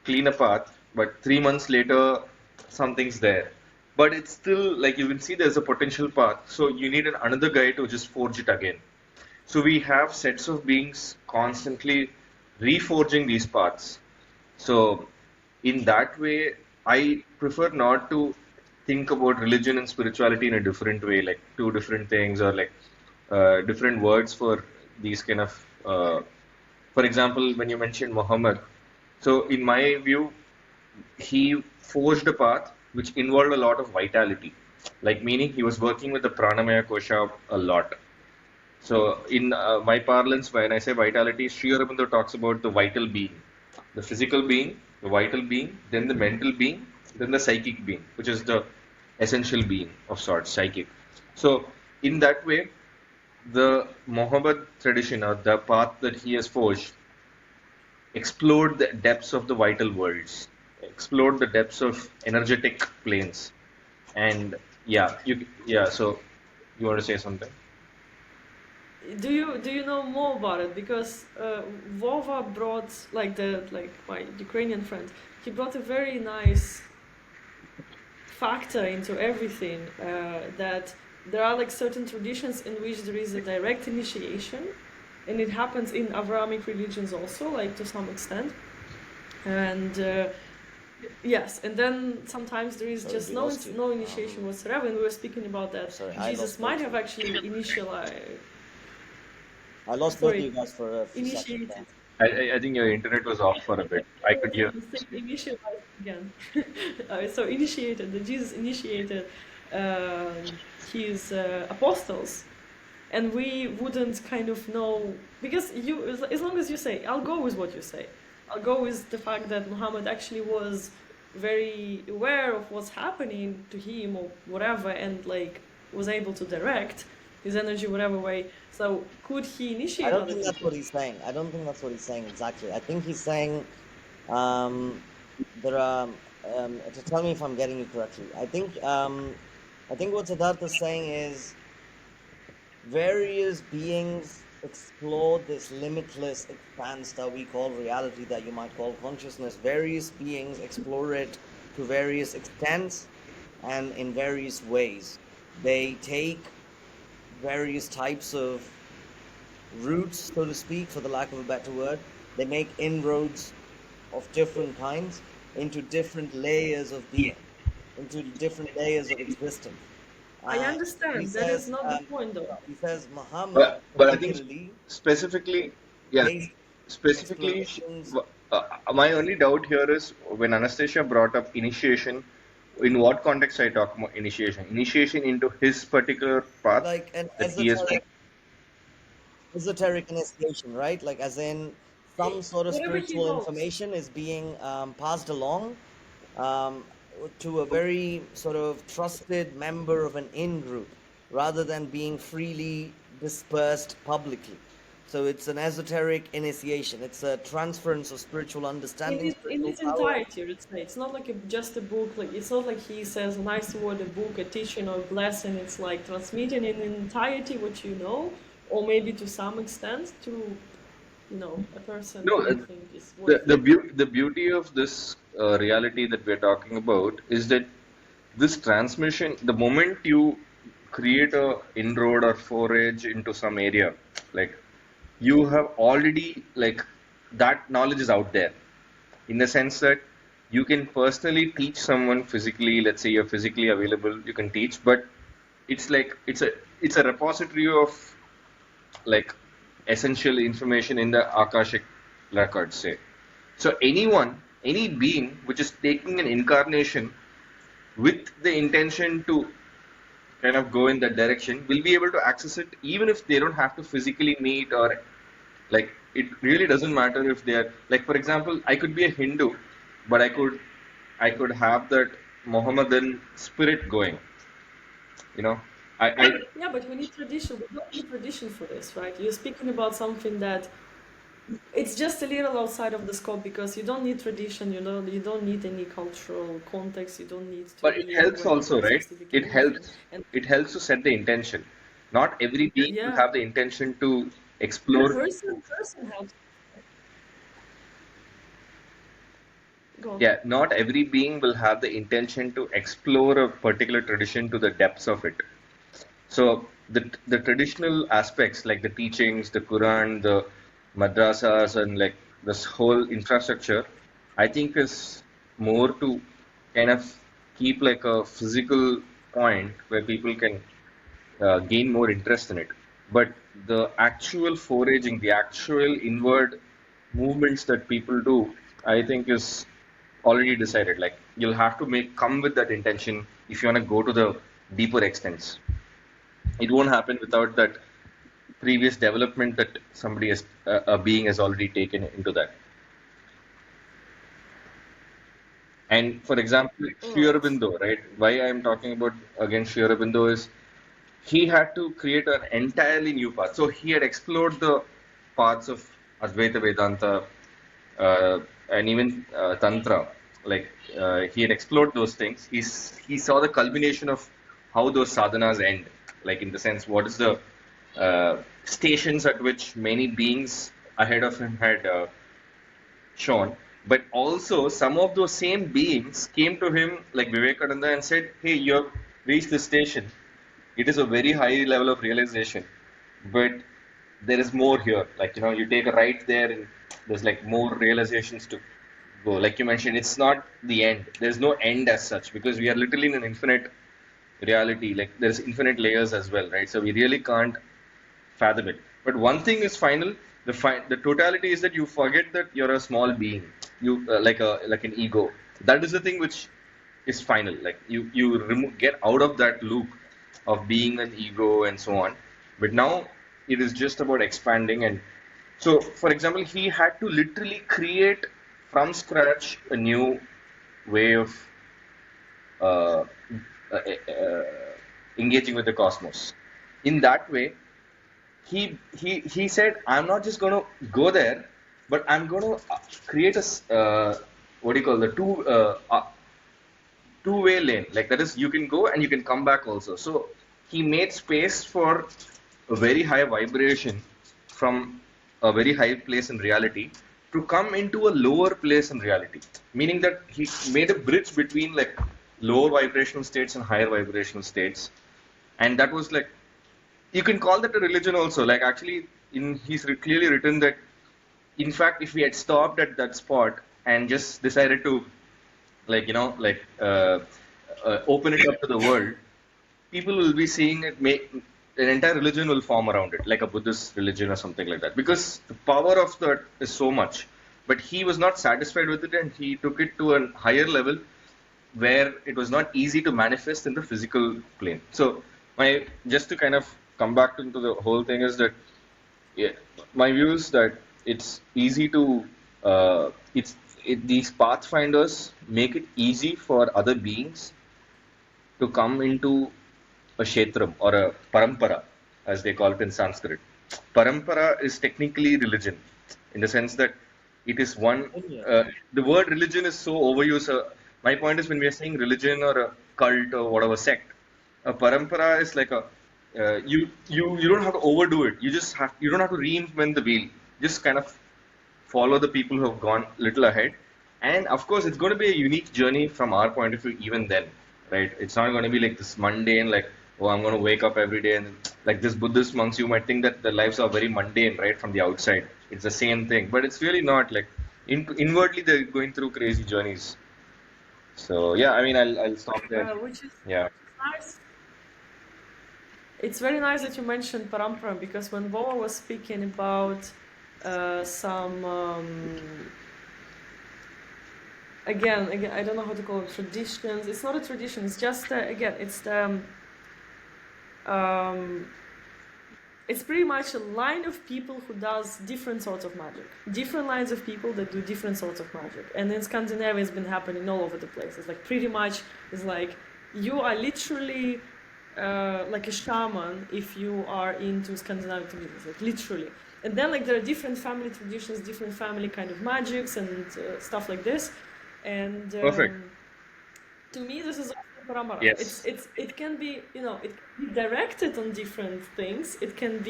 clean a path, but 3 months later something's there, but it's still like you can see there's a potential path. So you need another guy to just forge it again. So we have sets of beings constantly reforging these paths. So in that way, I prefer not to think about religion and spirituality in a different way, like two different things or like different words for these kind of. For example, when you mentioned Muhammad, so in my view, he forged a path which involved a lot of vitality, like meaning he was working with the pranamaya kosha a lot. So, in my parlance, when I say vitality, Sri Aurobindo talks about the vital being, the physical being, the vital being, then the mental being, then the psychic being, which is the essential being of sorts, psychic. So, in that way, the Mohammed tradition or the path that he has forged explored the depths of the vital worlds, explored the depths of energetic planes, and yeah. So, you want to say something? Do you know more about it? Because Vova brought like my Ukrainian friend. He brought a very nice factor into everything. That there are like certain traditions in which there is a direct initiation, and it happens in Abrahamic religions also, like to some extent. And yes, and then sometimes there is Sorry, just we no lost you. no initiation whatsoever. And we were speaking about that Sorry, I Jesus lost might both of have you. actually initialized. I lost both of Sorry, you guys for a few seconds initiated. there. I think your internet was off for a bit. I could hear. Initialized again. So initiated, that Jesus initiated his apostles, and we wouldn't kind of know, because you, as long as you say, I'll go with what you say. I'll go with the fact that Muhammad actually was very aware of what's happening to him or whatever, and like was able to direct his energy whatever way. So could he I initiate don't other think that's people? what he's saying. I don't think that's what he's saying exactly. I think he's saying um, there are. To tell me if I'm getting you correctly. I think what Siddhartha is saying is various beings explore this limitless expanse that we call reality, that you might call consciousness. Various beings explore it to various extents and in various ways. They take various types of routes, so to speak, for the lack of a better word. They make inroads of different kinds into different layers of being, into different layers of existence. I And understand. That is not the point, though. he says Muhammad But I think particularly specifically, yeah, based specifically, explanations. my only doubt here is when Anastasia brought up initiation, in what context I talk about initiation? Initiation into his particular path Like an that he has been. esoteric initiation, right? Like as in some sort of Whatever he spiritual knows. information is being passed along um, to a very sort of trusted member of an in group rather than being freely dispersed publicly. So it's an esoteric initiation. It's a transference of spiritual understanding, In spiritual its power. entirety, let's say. It's not like just a book. Like it's not like he says a nice word, a book, a teaching, or a lesson. It's like transmitting in entirety what you know, or maybe to some extent to a person No, who you think is worth it. the beauty of this reality that we're talking about is that this transmission, the moment you create a inroad or forage into some area, like you have already like that knowledge is out there in the sense that you can personally teach someone physically. Let's say you're physically available, you can teach, but it's like it's a repository of like essential information in the Akashic records, say. So anyone, any being which is taking an incarnation with the intention to kind of go in that direction will be able to access it even if they don't have to physically meet or like it really doesn't matter if they are like for example I could be a Hindu but I could have that Mohammedan spirit going, you know. I Yeah, but we need tradition. We don't need tradition for this, right? You're speaking about something that it's just a little outside of the scope because you don't need tradition. You don't need any cultural context. You don't need to But it be helps aware of also, a right? specific It anything. helps. And It helps to set the intention. Not every being will yeah, have the intention to explore. person helps. Go on. Yeah, not every being will have the intention to explore a particular tradition to the depths of it. So the traditional aspects like the teachings, the Quran, the madrasas, and like this whole infrastructure, I think is more to kind of keep like a physical point where people can gain more interest in it. But the actual foraging, the actual inward movements that people do, I think is already decided. Like you'll have to come with that intention if you want to go to the deeper extents. It won't happen without that previous development that somebody has, a being has already taken into that. And for example, All Sri right. Aurobindo, right? Why I am talking about again Sri Aurobindo is he had to create an entirely new path. So he had explored the paths of Advaita Vedanta and even Tantra. Like he had explored those things. He saw the culmination of how those sadhanas end. Like in the sense, what is the stations at which many beings ahead of him had shown. But also, some of those same beings came to him, like Vivekananda, and said, "Hey, you have reached this station. It is a very high level of realization, but there is more here. Like, you take a right there, and there's like more realizations to go. Like you mentioned, it's not the end. There's no end as such because we are literally in an infinite reality. Like, there's infinite layers as well, right? So we really can't fathom it. But one thing is final. The totality is that you forget that you're a small being. You like an ego. That is the thing which is final. Like you get out of that loop of being an ego and so on. But now it is just about expanding. And so, for example, he had to literally create from scratch a new way of uh, uh, uh, engaging with the cosmos. In that way, he said, I'm not just going to go there, but I'm going to create what do you call the two-way lane. Like that is, you can go and you can come back also. So he made space for a very high vibration from a very high place in reality to come into a lower place in reality. Meaning that he made a bridge between like lower vibrational states and higher vibrational states. And that was like, you can call that a religion also. Like actually, clearly written that in fact, if we had stopped at that spot and just decided to open it up to the world, people will be seeing it make an entire religion will form around it, like a Buddhist religion or something like that, because the power of that is so much. But he was not satisfied with it, and he took it to a higher level where it was not easy to manifest in the physical plane. So my just to kind of come back into the whole thing is that, yeah, my view is that it's easy to these pathfinders make it easy for other beings to come into a kshetram or a parampara, as they call it in Sanskrit. Parampara is technically religion, in the sense that it is one. Opinion. The word religion is so overused. My point is, when we are saying religion or a cult or whatever sect, a parampara is like a you don't have to overdo it. You don't have to reinvent the wheel. Just kind of follow the people who have gone little ahead. And of course, it's going to be a unique journey from our point of view, even then, right? It's not going to be like this mundane, like, oh, I'm going to wake up every day. And like this Buddhist monks, you might think that their lives are very mundane, right? From the outside. It's the same thing, but it's really not. Like, inwardly, they're going through crazy journeys. So, yeah, I mean, I'll stop there. Which is Yeah. nice. It's very nice that you mentioned parampara, because when Boa was speaking about some again, I don't know how to call it, traditions. It's not a tradition. It's just again, it's pretty much a line of people who does different sorts of magic. Different lines of people that do different sorts of magic. And in Scandinavia, it's been happening all over the place. It's like pretty much, it's like you are literally like a shaman if you are into Scandinavian traditions, like literally. And then like there are different family traditions, different family kind of magics and stuff like this. And Perfect. to me, this is also parampara. Yes. It can be, it can be directed on different things. It can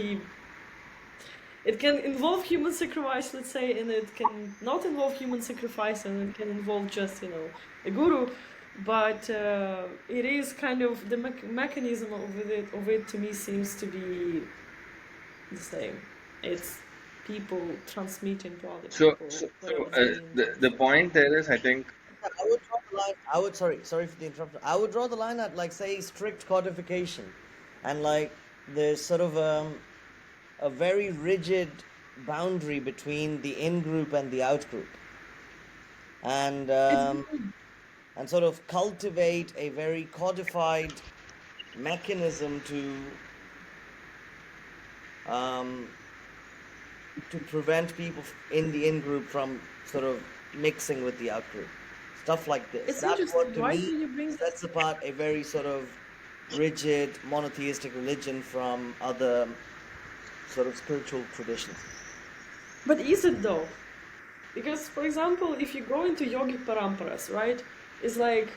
involve human sacrifice, let's say, and it can not involve human sacrifice, and it can involve just a guru. But it is kind of the mechanism of it to me seems to be the same. It's people transmitting to other So, people so, so whatever's being the point there is, I think, I would draw the line. Sorry for the interruption. I would draw the line at like say strict codification, and like there's sort of a very rigid boundary between the in group and the out group, and sort of cultivate a very codified mechanism to prevent people in the in group from sort of mixing with the out group. Stuff like this. It's That's what interesting. to Why me do you bring that? sets apart a very sort of rigid monotheistic religion from other sort of spiritual traditions. But is it though? Because, for example, if you go into yogic paramparas, right, it's like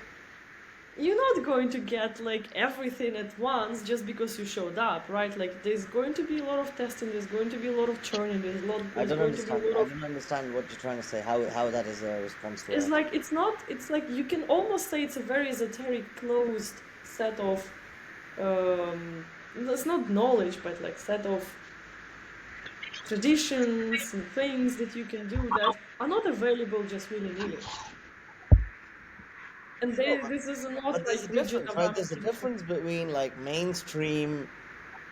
you're not going to get like everything at once just because you showed up, right? Like there's going to be a lot of testing, there's going to be a lot of churning, I there's don't going to be understand. a lot I of. don't understand what you're trying to say. How that is a response to It's it. like it's not. It's like you can almost say it's a very esoteric, closed set of. It's not knowledge, but like set of traditions and things that you can do that are not available just willy nilly. And this is not But there's like a rigid difference, right? There's a Abrahamic. difference between like mainstream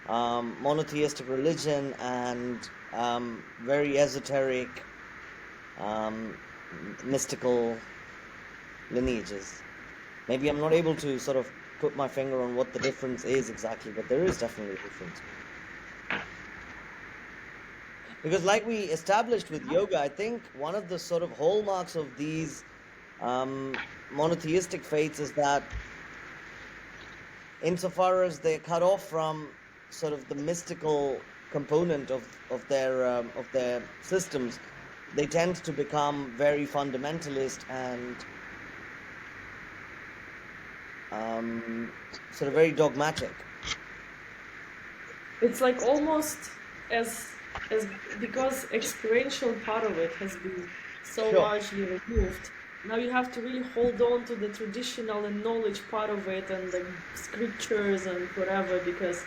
monotheistic religion and very esoteric mystical lineages. Maybe I'm not able to sort of put my finger on what the difference is exactly, but there is definitely a difference. Because, like we established with yoga, I think one of the sort of hallmarks of these monotheistic faiths is that, insofar as they're cut off from sort of the mystical component of their systems, they tend to become very fundamentalist and sort of very dogmatic. It's like almost as because experiential part of it has been so Sure. largely removed. Now you have to really hold on to the traditional and knowledge part of it and the scriptures and whatever, because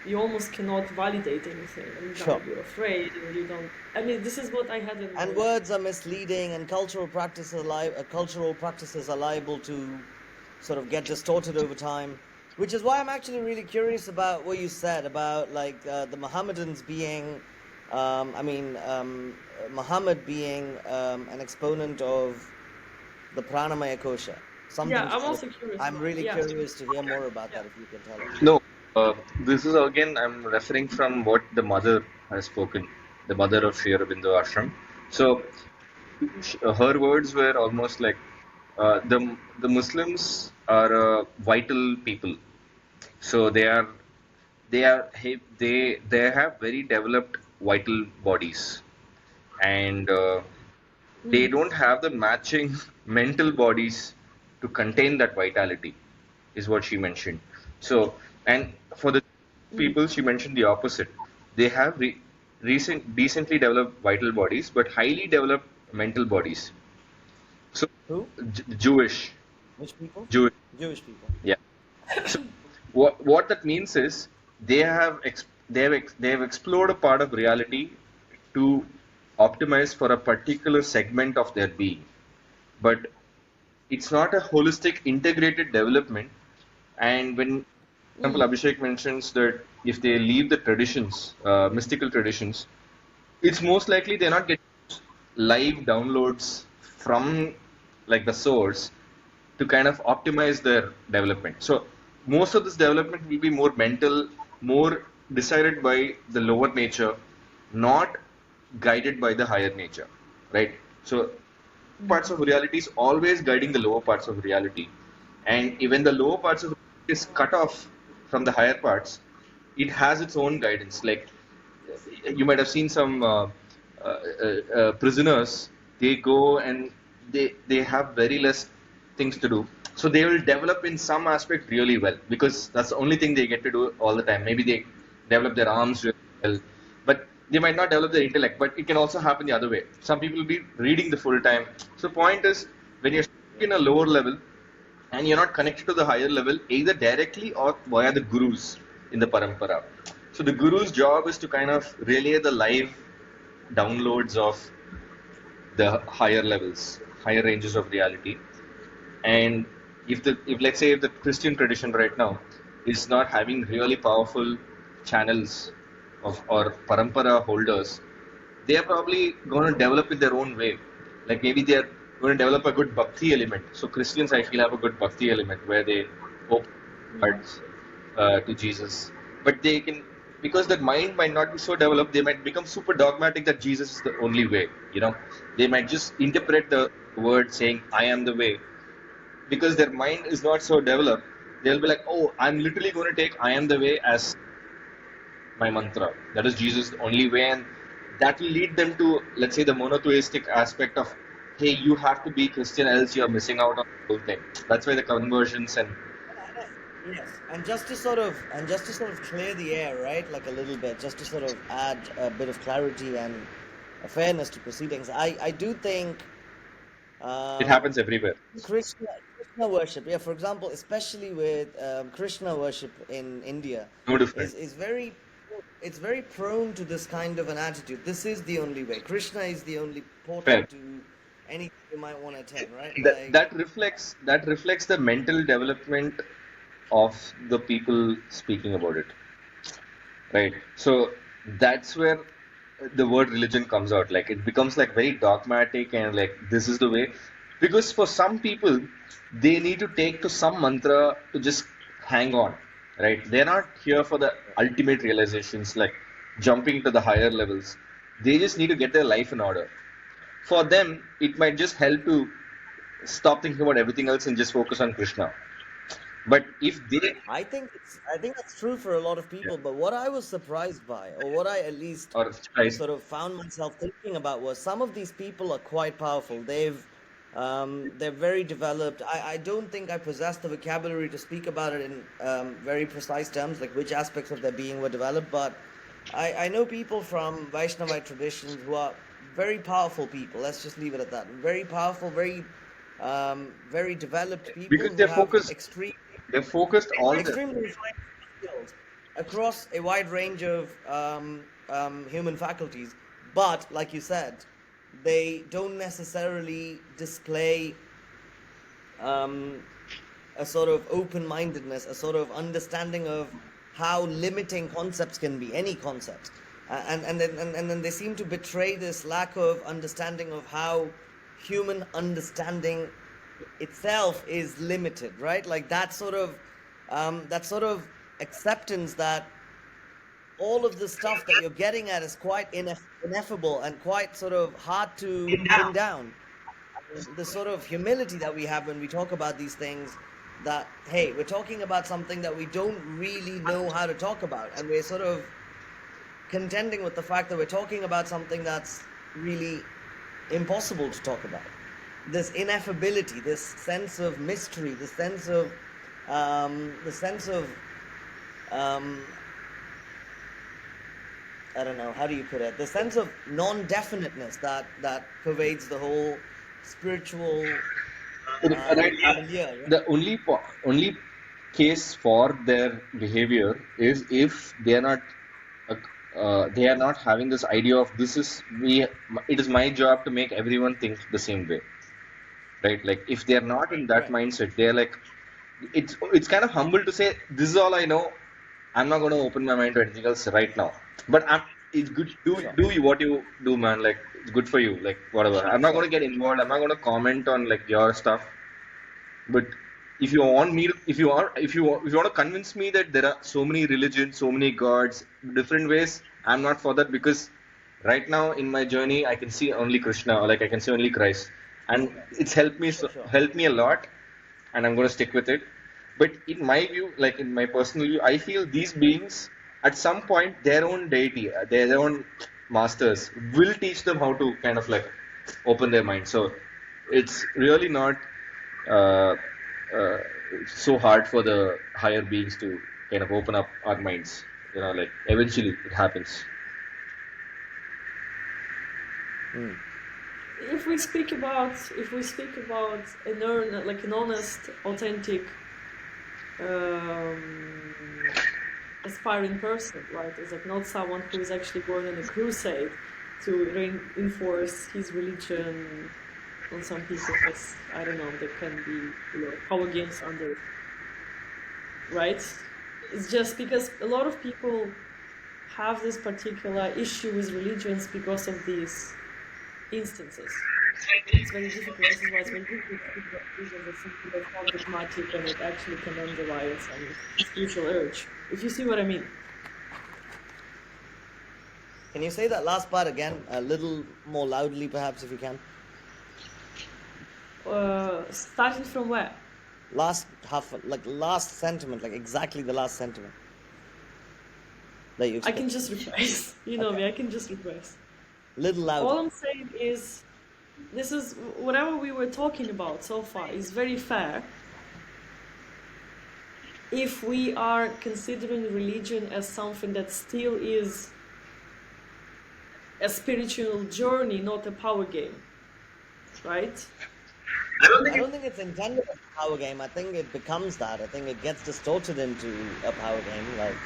you almost cannot validate anything, and now Sure. you're afraid and you don't. I mean, this is what I had in And mind. words are misleading, and cultural practices are liable to sort of get distorted over time. Which is why I'm actually really curious about what you said about like the Mohammedans being, Muhammad being an exponent of the pranamaya kosha. Yeah, Something I'm sort of. also curious I'm about it. really Yeah, curious to hear more about yeah. that if you can tell us. No, this is again, I'm referring from what the mother has spoken, the mother of Sri Aurobindo Ashram. So, her words were almost like the Muslims are a vital people. So they have very developed vital bodies, and they don't have the matching mental bodies to contain that vitality, is what she mentioned. So, and for the people, she mentioned the opposite. They have decently developed vital bodies, but highly developed mental bodies. So, Who? Jewish, Which people? Jewish, Jewish people. yeah. So, what that means is they have explored a part of reality to optimize for a particular segment of their being, but it's not a holistic, integrated development. And when, for example, Abhishek mentions that if they leave the traditions, mystical traditions, it's most likely they're not getting live downloads from like the source to kind of optimize their development. So most of this development will be more mental, more decided by the lower nature, not guided by the higher nature, right? So parts of reality is always guiding the lower parts of reality, and even the lower parts of reality is cut off from the higher parts, it has its own guidance. Like you might have seen some prisoners, they go and they have very less things to do, so they will develop in some aspect really well because that's the only thing they get to do all the time. Maybe they develop their arms really well, but they might not develop their intellect. But it can also happen the other way. Some people will be reading the full time. So point is, when you're stuck in a lower level and you're not connected to the higher level, either directly or via the gurus in the parampara. So the guru's job is to kind of relay the live downloads of the higher levels, higher ranges of reality. And if let's say if the Christian tradition right now is not having really powerful channels of or parampara holders, they are probably going to develop it their own way. Like maybe they are going to develop a good bhakti element. So Christians, I feel, have a good bhakti element where they open hearts to Jesus. But they can, because their mind might not be so developed, they might become super dogmatic that Jesus is the only way. They might just interpret the word saying, I am the way. Because their mind is not so developed, they'll be like, oh, I'm literally going to take I am the way as my mantra. That is Jesus, the only way. And that will lead them to, let's say, the monotheistic aspect of, hey, you have to be Christian, else you're missing out on the whole thing. That's why the conversions and Yes, and just to sort of clear the air, right? Like a little bit, just to sort of add a bit of clarity and a fairness to proceedings. I do think it um, happens everywhere. Krishna worship, yeah, for example, especially with Krishna worship in India, No different. is very it's very prone to this kind of an attitude. This is the only way. Krishna is the only portal Fair. to anything you might want to attain, right? That, Like, that reflects the mental development of the people speaking about it. Right. So that's where the word religion comes out. Like it becomes like very dogmatic and like this is the way. Because for some people, they need to take to some mantra to just hang on. Right. They're not here for the ultimate realizations, like jumping to the higher levels. They just need to get their life in order. For them, it might just help to stop thinking about everything else and just focus on Krishna. But if they, I think that's true for a lot of yeah, people, but what I was surprised by, or what I at least or Christ, sort of found myself thinking about, was some of these people are quite powerful. They're very developed. I don't think I possess the vocabulary to speak about it in very precise terms, like which aspects of their being were developed, but I know people from Vaishnavite traditions who are very powerful people. Let's just leave it at that. Very powerful, very developed people because who have extreme they're focused on the, extremely refined skills across a wide range of human faculties. But, like you said, they don't necessarily display um, a sort of open mindedness, a sort of understanding of how limiting concepts can be, any concepts. And then they seem to betray this lack of understanding of how human understanding itself is limited, right? Like that sort of acceptance that all of the stuff that you're getting at is quite ineffable and quite sort of hard to pin down. The sort of humility that we have when we talk about these things, that hey, we're talking about something that we don't really know how to talk about, and we're sort of contending with the fact that we're talking about something that's really impossible to talk about. This ineffability, this sense of mystery, the sense of um, I don't know, how do you put it? The sense of non-definiteness that pervades the whole spiritual right, milieu, right? the only case for their behavior is if uh, they are not having this idea of this is me. It is my job to make everyone think the same way, right? Like if they are not in that Right. mindset, they're like, it's kind of humble to say this is all I know. I'm not going to open my mind to anything else right now. But it's good. Sure. Do what you do, man. Like it's good for you. Like whatever. I'm not going Sure. to get involved. I'm not Sure. going to comment on like your stuff. But if you want me to, if you want to convince me that there are so many religions, so many gods, different ways, I'm not for that because right now in my journey I can see only Krishna, or like I can see only Christ, and it's Sure. helped me a lot, and I'm going to stick with it. But in my view, like in my personal view, I feel these beings at some point their own deity, their own masters will teach them how to kind of like open their mind. So it's really not uh, uh, so hard for the higher beings to kind of open up our minds. Like eventually it happens. Mm. If we speak about an honest, authentic, um, aspiring person, right? It's like not someone who is actually going on a crusade to reinforce his religion on some people, because I don't know, there can be power games under it, right? It's just because a lot of people have this particular issue with religions because of these instances. It's very difficult. This is why it's very difficult to speak about religions as something that's not dogmatic and it actually can underlie some spiritual urge. If you see what I mean. Can you say that last part again, a little more loudly, perhaps, if you can? Starting from where? Last sentiment, like exactly the last sentiment that you I spoke. can just rephrase. You know Okay. me, I can just rephrase. Little louder. All I'm saying is, this is whatever we were talking about so far is very fair if we are considering religion as something that still is a spiritual journey, not a power game, right? I don't think it's intended as a power game. I think it becomes that. I think it gets distorted into a power game, like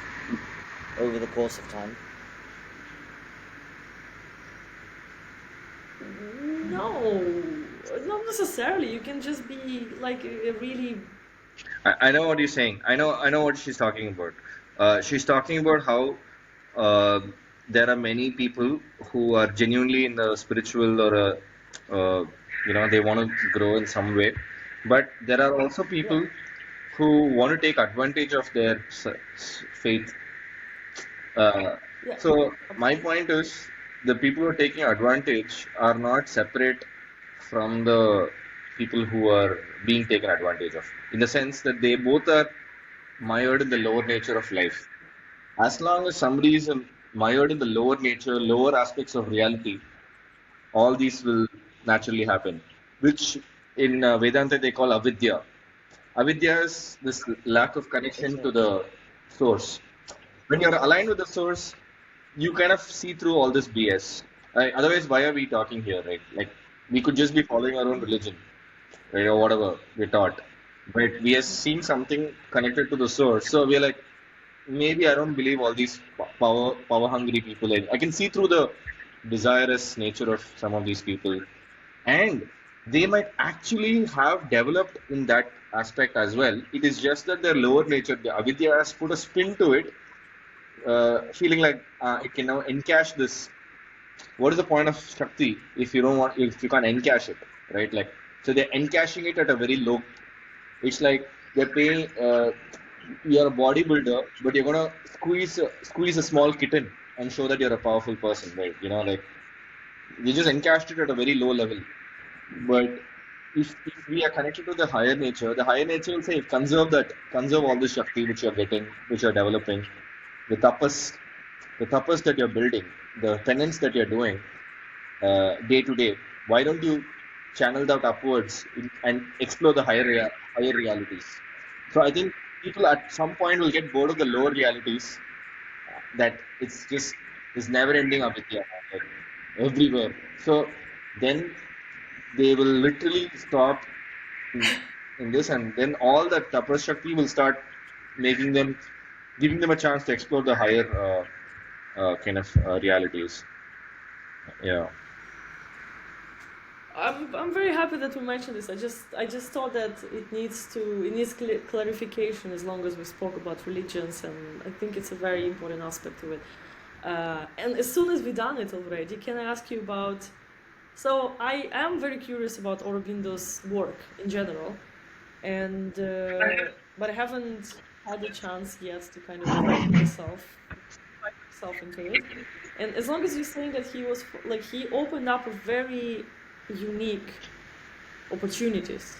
over the course of time. No, not necessarily. You can just be like a really. I know what you're saying. I know what she's talking about. She's talking about how uh, there are many people who are genuinely in the spiritual or they want to grow in some way, but there are also Yeah, people who want to take advantage of their faith. Uh, yeah, so my absolutely. point is the people who are taking advantage are not separate from the people who are being taken advantage of, in the sense that they both are mired in the lower nature of life. As long as somebody is mired in the lower nature, lower aspects of reality, all these will naturally happen, which in Vedanta they call avidya. Avidya is this lack of connection to Exactly. the source. When you're aligned with the source, you kind of see through all this BS. Right? Otherwise, why are we talking here, right? Like, we could just be following our own religion, right, or whatever we're taught. But we are seeing something connected to the source. So we're like, maybe I don't believe all these power hungry people. I can see through the desirous nature of some of these people, and they might actually have developed in that aspect as well. It is just that their lower nature, the avidya, has put a spin to it, feeling like it can now encash this. What is the point of Shakti if you don't want, if you can't encash it, right? Like, so they're encashing it at a very low. It's like they're paying. You're a bodybuilder, but you're gonna squeeze a small kitten and show that you're a powerful person, right? Like you just encashed it at a very low level. But if we are connected to the higher nature will say, conserve all the Shakti which you're getting, which you're developing, the tapas, the tapas that you're building, the penance that you're doing day to day. Why don't you channel that upwards and explore the higher realities? So I think people at some point will get bored of the lower realities. That it's just this never-ending avidya, like everywhere. So then they will literally stop in, in this, and then all that tapas shakti will start making them, giving them a chance to explore the higher kind of realities. Yeah. I'm very happy that we mentioned this. I just thought that it needs clarification as long as we spoke about religions, and I think it's a very important aspect of it. And as soon as we done it already, can I ask you about? So I am very curious about Aurobindo's work in general, and but I haven't had the chance yet to kind of dive myself into it. And as long as you're saying that he opened up a very unique opportunities.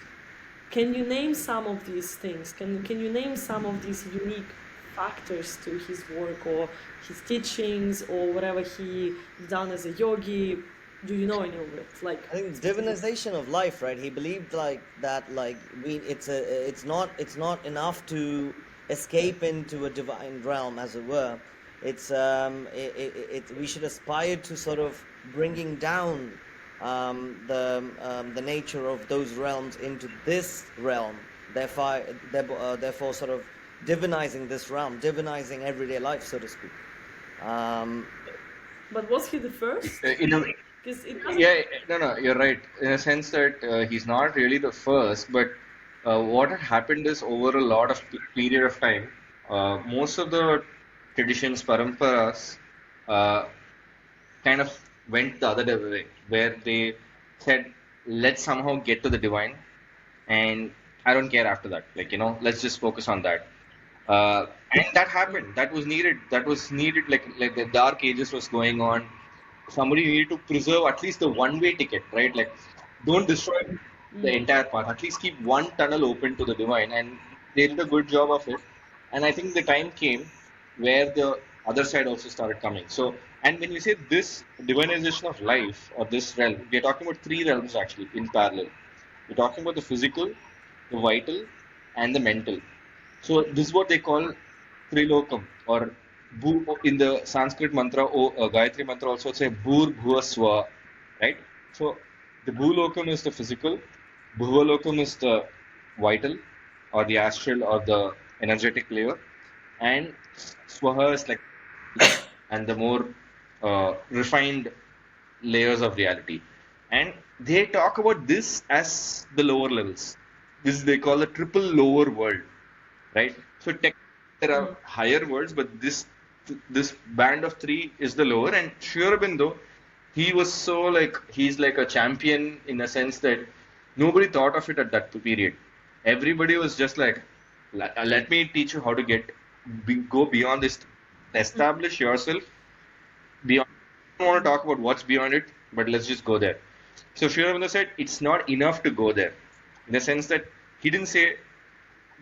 Can you name some of these things? Can you name some of these unique factors to his work or his teachings or whatever he done as a yogi? Do you know any of it? Like I think specific. divinization of life, right? He believed like that, like it's not enough to escape into a divine realm, as it were. We should aspire to sort of bringing down the nature of those realms into this realm. Therefore, sort of divinizing this realm, divinizing everyday life, so to speak. Um, But was he the first? In a, Because it doesn't. yeah, no, you're right. In a sense that he's not really the first, but what had happened is over a lot of period of time, most of the traditions, paramparas, uh, kind of went the other way, where they said, let's somehow get to the divine, and I don't care after that. Like, let's just focus on that. And that happened. That was needed. That was needed. Like the dark ages was going on. Somebody needed to preserve at least the one-way ticket, right? Like, don't destroy the entire path. At least keep one tunnel open to the divine. And they did a good job of it. And I think the time came where the other side also started coming. So, and when we say this divinization of life or this realm, we're talking about three realms actually in parallel. We're talking about the physical, the vital, and the mental. So this is what they call Trilokam or in the Sanskrit mantra, Gayatri mantra also say Bhur Bhuva Swa, right? So the Bhulokam is the physical, Bhuvalokam is the vital or the astral or the energetic layer, and Swaha is like and the more refined layers of reality. And they talk about this as the lower levels. This they call the triple lower world, right? So there are higher worlds, but this band of three is the lower. And Sri Aurobindo, he was so like he's like a champion in a sense that nobody thought of it at that period. Everybody was just like, let me teach you how to go beyond this, establish yourself beyond. don't want to talk about what's beyond it, but let's just go there. So Sri Aurobindo said it's not enough to go there, in the sense that he didn't say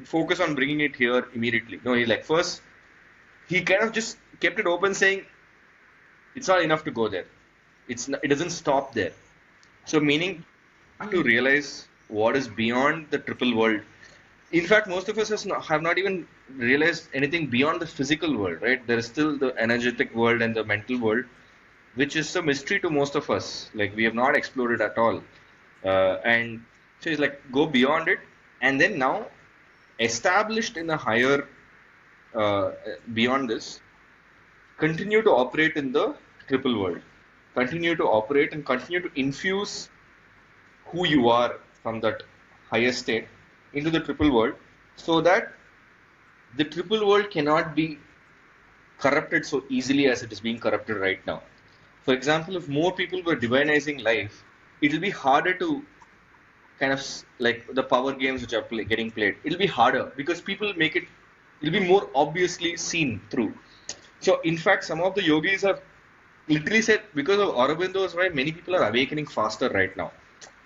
focus on bringing it here immediately. No, he like first he kind of just kept it open, saying it's not enough to go there. It doesn't stop there. So meaning to realize what is beyond the triple world. In fact, most of us have not even realized anything beyond the physical world, right? There is still the energetic world and the mental world, which is a mystery to most of us. Like we have not explored it at all. And so it's like go beyond it, and then now established in a higher beyond this, continue to operate in the triple world, continue to operate and continue to infuse who you are from that higher state into the triple world, so that the triple world cannot be corrupted so easily as it is being corrupted right now. For example, if more people were divinizing life, it will be harder to kind of like the power games which are getting played. It'll be harder because people make it. It'll be more obviously seen through. So, in fact, some of the yogis have literally said because of Aurobindo's right, many people are awakening faster right now.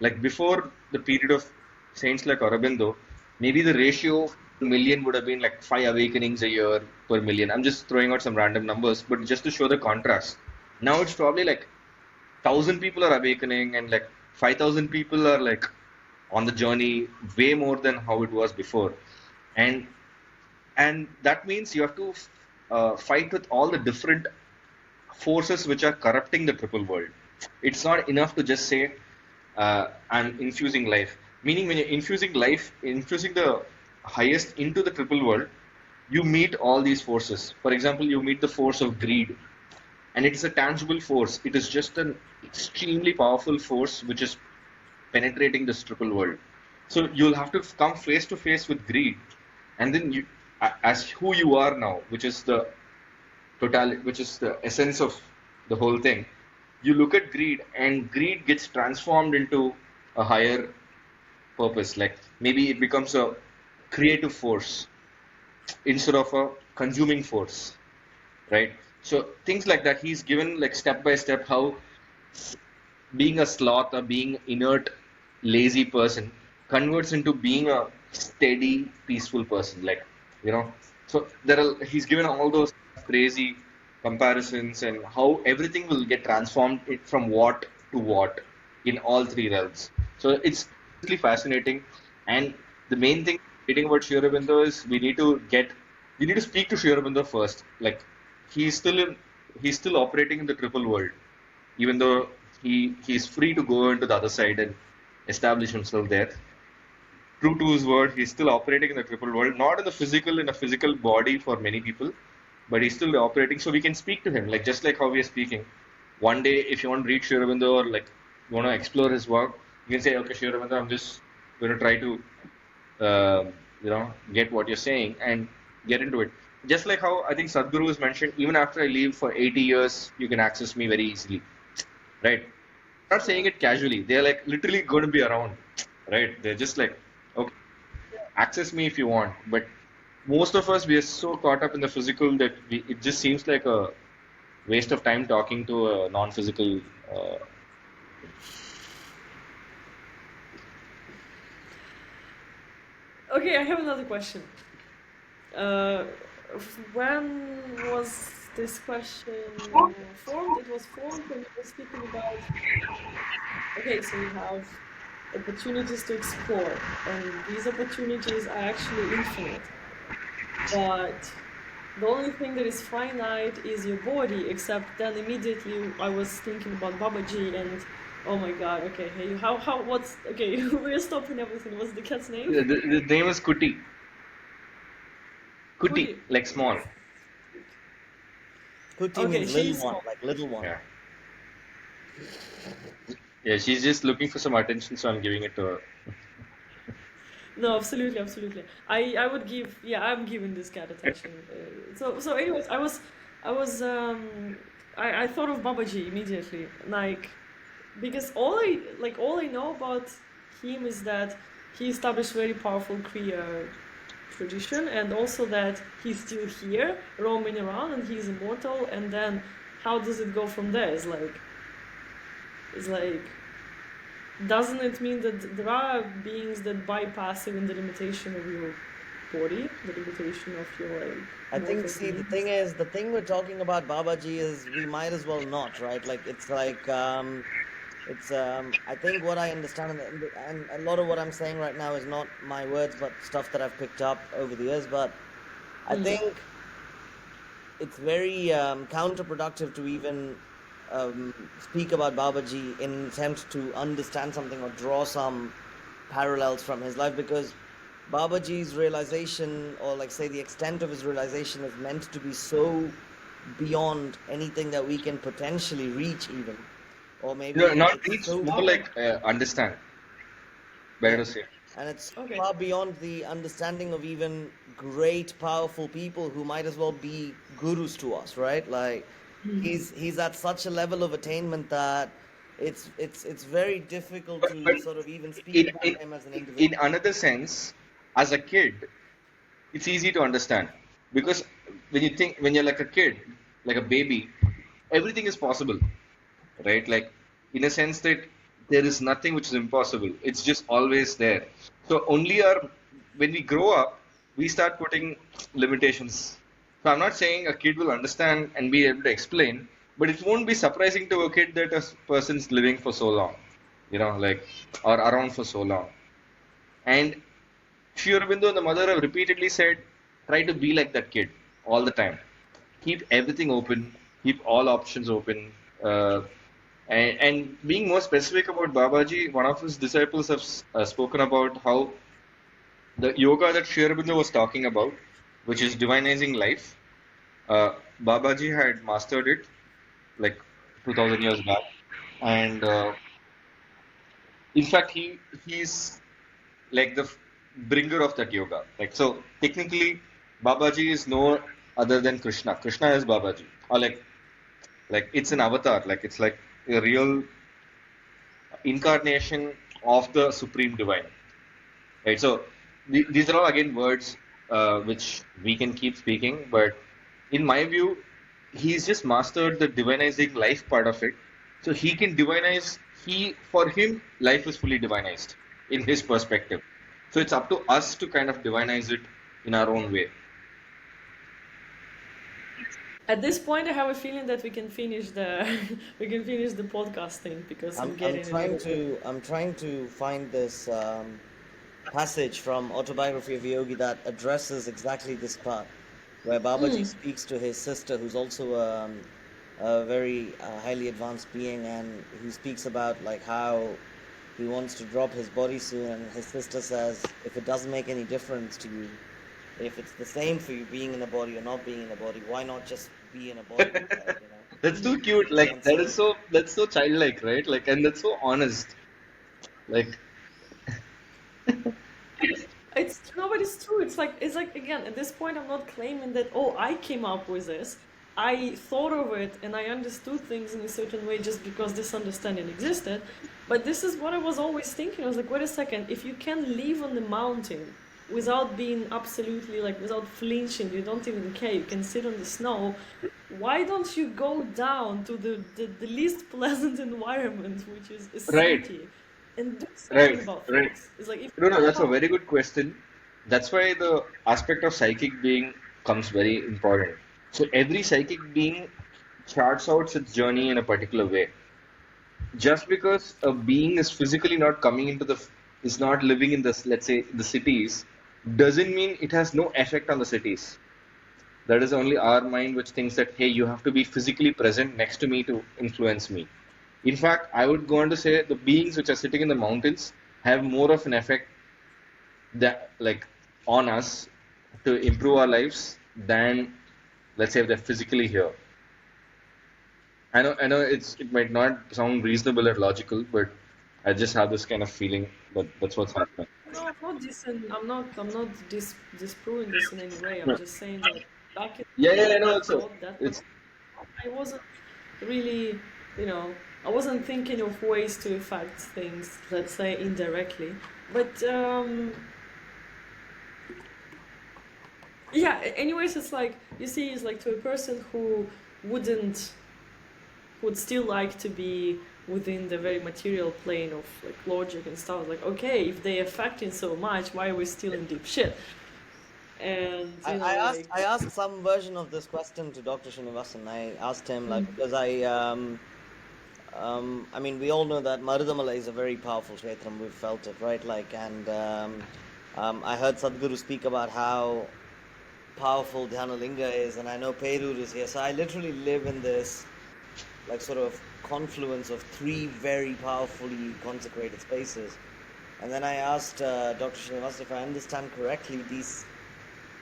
Like before the period of saints like Aurobindo, maybe the ratio per million would have been like 5 awakenings a year per million. I'm just throwing out some random numbers, but just to show the contrast. Now it's probably like 1,000 people are awakening, and like 5,000 people are like on the journey, way more than how it was before. And and that means you have to fight with all the different forces which are corrupting the triple world. It's not enough to just say I'm infusing life. Meaning, when you're infusing life, infusing the highest into the triple world, you meet all these forces. For example, you meet the force of greed, and it is a tangible force. It is just an extremely powerful force which is penetrating this triple world. So you'll have to come face to face with greed, and then you, as who you are now, which is the which is the essence of the whole thing. You look at greed, and greed gets transformed into a higher purpose. Like maybe it becomes a creative force instead of a consuming force, right? So things like that. He's given like step by step how being a sloth or being inert, lazy person converts into being a steady, peaceful person. Like so he's given all those crazy comparisons and how everything will get transformed from what to what in all three realms. So it's really fascinating. And the main thing reading about Sri Aurobindo is we need to speak to Sri Aurobindo first. Like he's still in, he's still operating in the triple world, even though he's free to go into the other side and establish himself there. True to his word, he's still operating in the triple world, not in the physical, in a physical body for many people, but he's still operating. So we can speak to him, like just like how we are speaking. One day, if you want to read Sri Aurobindo or like you want to explore his work, you can say, okay, Sri Aurobindo, I'm just going to try to, get what you're saying and get into it. Just like how I think Sadhguru has mentioned, even after I leave for 80 years, you can access me very easily, right? Not saying it casually. They're like literally going to be around, right? They're just like, okay, access me if you want. But most of us, we are so caught up in the physical that it just seems like a waste of time talking to a non-physical. Okay, I have another question. Uh, when was this question formed? It was formed when you were speaking about. Okay, so you have opportunities to explore, and these opportunities are actually infinite. But the only thing that is finite is your body, except then immediately I was thinking about Babaji and oh my god, okay, hey, what's, okay, we're stopping everything. What's the cat's name? The name is Kuti. Kuti, Kuti. like small. Kuti Okay, means little she's one, small. like little one. Yeah. Yeah, she's just looking for some attention, so I'm giving it to her. No, absolutely, absolutely. I would give, yeah, I'm giving this cat attention. So anyways, I thought of Babaji immediately, like because all I know about him is that he established very powerful Kriya tradition, and also that he's still here roaming around and he's immortal, and then how does it go from there? It's like, doesn't it mean that there are beings that bypass even the limitation of your body, the limitation of your like I mode think, of see, the being? thing is, the thing we're talking about Babaji is we might as well not, right? Like, I think what I understand, and a lot of what I'm saying right now is not my words, but stuff that I've picked up over the years. But I think it's very counterproductive to even speak about Babaji in an attempt to understand something or draw some parallels from his life, because Babaji's realization, or like say the extent of his realization, is meant to be so beyond anything that we can potentially reach, even, or maybe Not it's reach, so more like understand. Better yeah, to say. and it's Okay. far beyond the understanding of even great, powerful people who might as well be gurus to us, right? Like he's at such a level of attainment that it's very difficult But to sort of even speak in, about in him as an individual. in another sense, as a kid, it's easy to understand because when you're like a kid, like a baby, everything is possible, right? Like in a sense that there is nothing which is impossible. It's just always there. So only our when we grow up, we start putting limitations. So I'm not saying a kid will understand and be able to explain, but it won't be surprising to a kid that a person's living for so long, like or around for so long. And Sri Aurobindo and the mother have repeatedly said, try to be like that kid all the time. Keep everything open, keep all options open. And being more specific about Babaji, one of his disciples have spoken about how the yoga that Sri Aurobindo was talking about, which is divinizing life, Babaji had mastered it like 2000 years back. And in fact, he's like the bringer of that yoga. Like so, technically, Babaji is no other than Krishna. Krishna is Babaji, or like it's an avatar. Like it's like a real incarnation of the supreme divine. Right. So these are all again words which we can keep speaking, but in my view, he's just mastered the divinizing life part of it. So he can divinize. For him, life is fully divinized in his perspective. So it's up to us to kind of divinize it in our own way. At this point, I have a feeling that we can finish the we can finish the podcasting because I'm I'm getting a trying little bit. to I'm trying to find this passage from Autobiography of a Yogi that addresses exactly this part, where Babaji speaks to his sister, who's also a very highly advanced being, and he speaks about like how he wants to drop his body soon, and his sister says, if it doesn't make any difference to you, if it's the same for you being in a body or not being in a body, why not just be in a body, right? You know, That's too cute. Like and so that's so childlike, right? Like and that's so honest. Like It's no, but it's true. It's like again at this point I'm not claiming that I came up with this. I thought of it and I understood things in a certain way just because this understanding existed. But this is what I was always thinking. I was like, wait a second, if you can live on the mountain without being absolutely like without flinching, you don't even care, you can sit on the snow, why don't you go down to the least pleasant environment, which is a right, city, and do something right, about right. things? It's like if No, no, you that's a come. very good question. That's why the aspect of psychic being comes very important. So every psychic being charts out its journey in a particular way. Just because a being is physically not coming into is not living in the, let's say, the cities, doesn't mean it has no effect on the cities. That is only our mind which thinks that, hey, you have to be physically present next to me to influence me. In fact, I would go on to say the beings which are sitting in the mountains have more of an effect that like on us to improve our lives than let's say if they're physically here. I know it might not sound reasonable or logical, but I just have this kind of feeling that that's what's happening. No, I'm not disproving this in any way. I'm No. just saying that back in Yeah, the yeah, day I when know. I Also, thought that, but it's I wasn't really, you know, I wasn't thinking of ways to affect things, let's say indirectly. But yeah. Anyways, it's like you see, it's like to a person who wouldn't would still like to be within the very material plane of like logic and stuff. Like, okay, if they affecting so much, why are we still in deep shit? And I, you I know, asked like, I asked some version of this question to Dr. Srinivasan. I asked him like because I mean we all know that Marudamala is a very powerful kshetram. We've felt it, right? Like and I heard Sadhguru speak about how powerful Dhyanalinga is, and I know Perur is here. So I literally live in this like sort of confluence of three very powerfully consecrated spaces. And then I asked Dr. Srinivasan if I understand correctly, these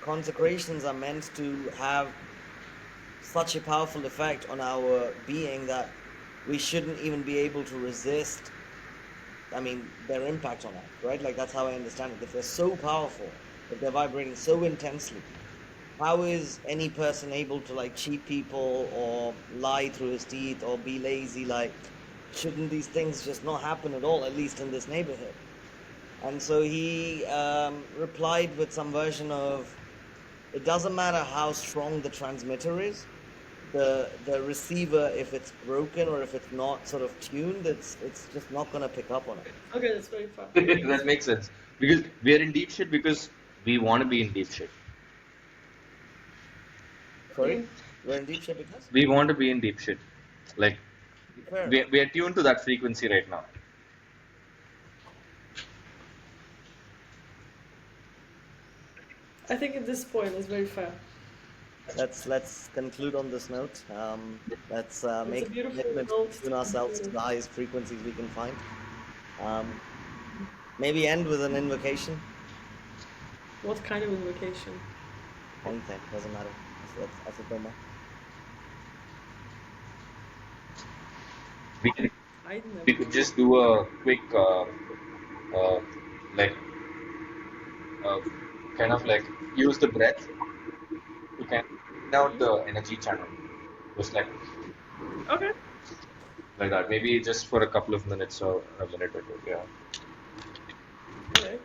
consecrations are meant to have such a powerful effect on our being that we shouldn't even be able to resist, I mean, their impact on us, right? Like that's how I understand it. If they're so powerful, if they're vibrating so intensely, how is any person able to like cheat people or lie through his teeth or be lazy? Like, shouldn't these things just not happen at all, at least in this neighborhood? And so he replied with some version of, it doesn't matter how strong the transmitter is, the receiver, if it's broken or if it's not sort of tuned, it's just not going to pick up on it. okay, that's very far. That makes sense. Because we are in deep shit because we want to be in deep shit. Sorry, we're in deep shit because We want to be in deep shit. Like, fair enough. we are tuned to that frequency right now. I think at this point it's very fair. Let's conclude on this note. Let's It's a make a beautiful commitment note to to tune ourselves to conclude the highest frequencies we can find. Maybe end with an invocation. What kind of invocation? Anything doesn't matter. That's a doma. We can, I we never. could just do a quick, uh, like, uh, kind of like use the breath to kind of clean out the energy channel. Just Okay. like that. Maybe just for a couple of minutes or a minute or two. Yeah. Okay.